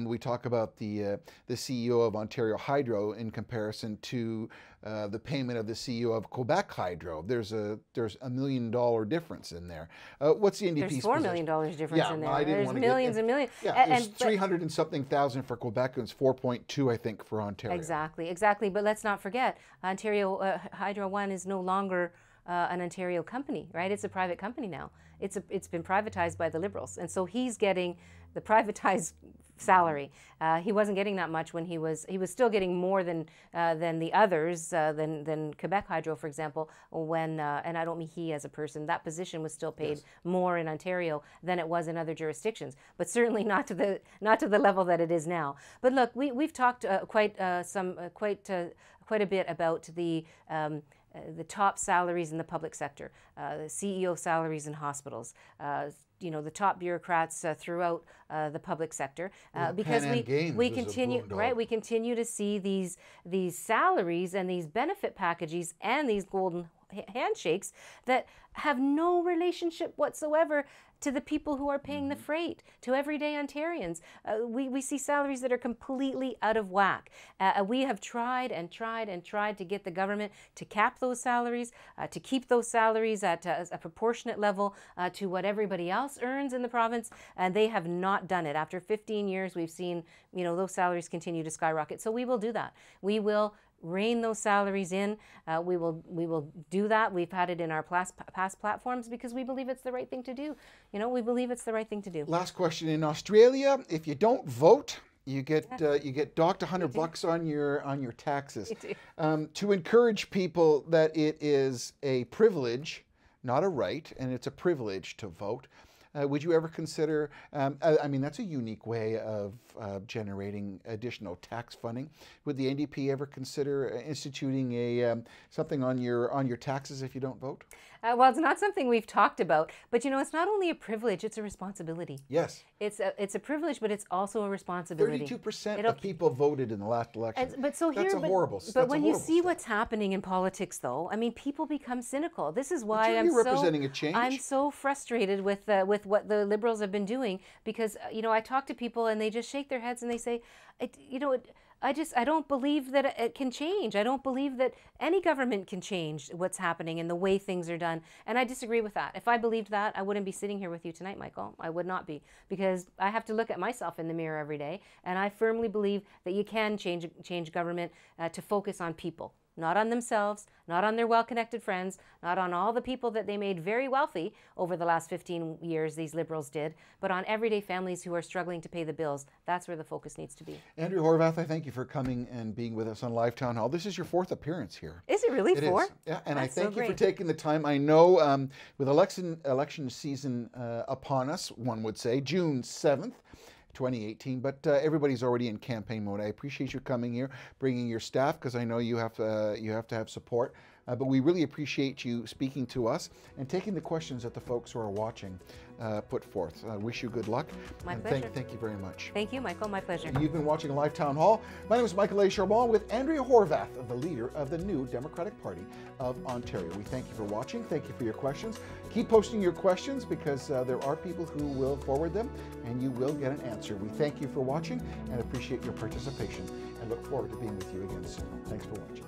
We talk about the CEO of Ontario Hydro in comparison to the payment of the CEO of Quebec Hydro. There's a $1 million difference in there. What's the NDP's position? There's $4 million difference in there. There's millions and millions. Yeah, there's 300 and something thousand for Quebec, and it's 4.2, I think, for Ontario. Exactly. But let's not forget, Ontario Hydro One is no longer an Ontario company, right? It's a private company now. It's been privatized by the Liberals, and so he's getting the privatized salary. He wasn't getting that much when he was still getting more than the others, than Quebec Hydro, for example, when, and I don't mean he as a person, that position was still paid more in Ontario than it was in other jurisdictions, but certainly not to the level that it is now. But look, we've talked quite a bit about the top salaries in the public sector, the CEO salaries in hospitals, the top bureaucrats throughout the public sector, because we continue to see these salaries and these benefit packages and these golden handshakes that have no relationship whatsoever to the people who are paying the freight, to everyday Ontarians. We see salaries that are completely out of whack. We have tried to get the government to cap those salaries, to keep those salaries at a proportionate level to what everybody else earns in the province, and they have not done it. After 15 years, we've seen those salaries continue to skyrocket. So we will do that. We will rein those salaries in. We will do that. We've had it in our past platforms because we believe it's the right thing to do. We believe it's the right thing to do. Last question. In Australia, if you don't vote, you get docked $100 on your taxes. To encourage people that it is a privilege, not a right, and it's a privilege to vote. Would you ever consider, I mean, that's a unique way of generating additional tax funding. Would the NDP ever consider instituting something on your taxes if you don't vote? Well, it's not something we've talked about, but it's not only a privilege, it's a responsibility. Yes. It's a privilege, but it's also a responsibility. 32% of people voted in the last election. That's a horrible. But when you see what's happening in politics, though, I mean, people become cynical. This is why you're representing a change. I'm so frustrated with what the Liberals have been doing because I talk to people and they just shake their heads and they say, I don't believe that it can change. I don't believe that any government can change what's happening and the way things are done. And I disagree with that. If I believed that, I wouldn't be sitting here with you tonight, Michael. I would not be, because I have to look at myself in the mirror every day. And I firmly believe that you can change government to focus on people. Not on themselves, not on their well-connected friends, not on all the people that they made very wealthy over the last 15 years, these Liberals did, but on everyday families who are struggling to pay the bills. That's where the focus needs to be. Andrea Horwath, I thank you for coming and being with us on Live Town Hall. This is your 4th appearance here. Is it really 4? Yeah, and That's I thank you for taking the time. I know with election season upon us, one would say, June 7th, 2018, but everybody's already in campaign mode. I appreciate you coming here, bringing your staff, because I know you have to have support. but we really appreciate you speaking to us and taking the questions that the folks who are watching put forth. I wish you good luck. My pleasure. Thank you very much. Thank you, Michael. My pleasure. You've been watching Live Town Hall. My name is Michael A. Charbon with Andrea Horwath, the leader of the new Democratic Party of Ontario. We thank you for watching. Thank you for your questions. Keep posting your questions because there are people who will forward them and you will get an answer. We thank you for watching and appreciate your participation and look forward to being with you again soon. Thanks for watching.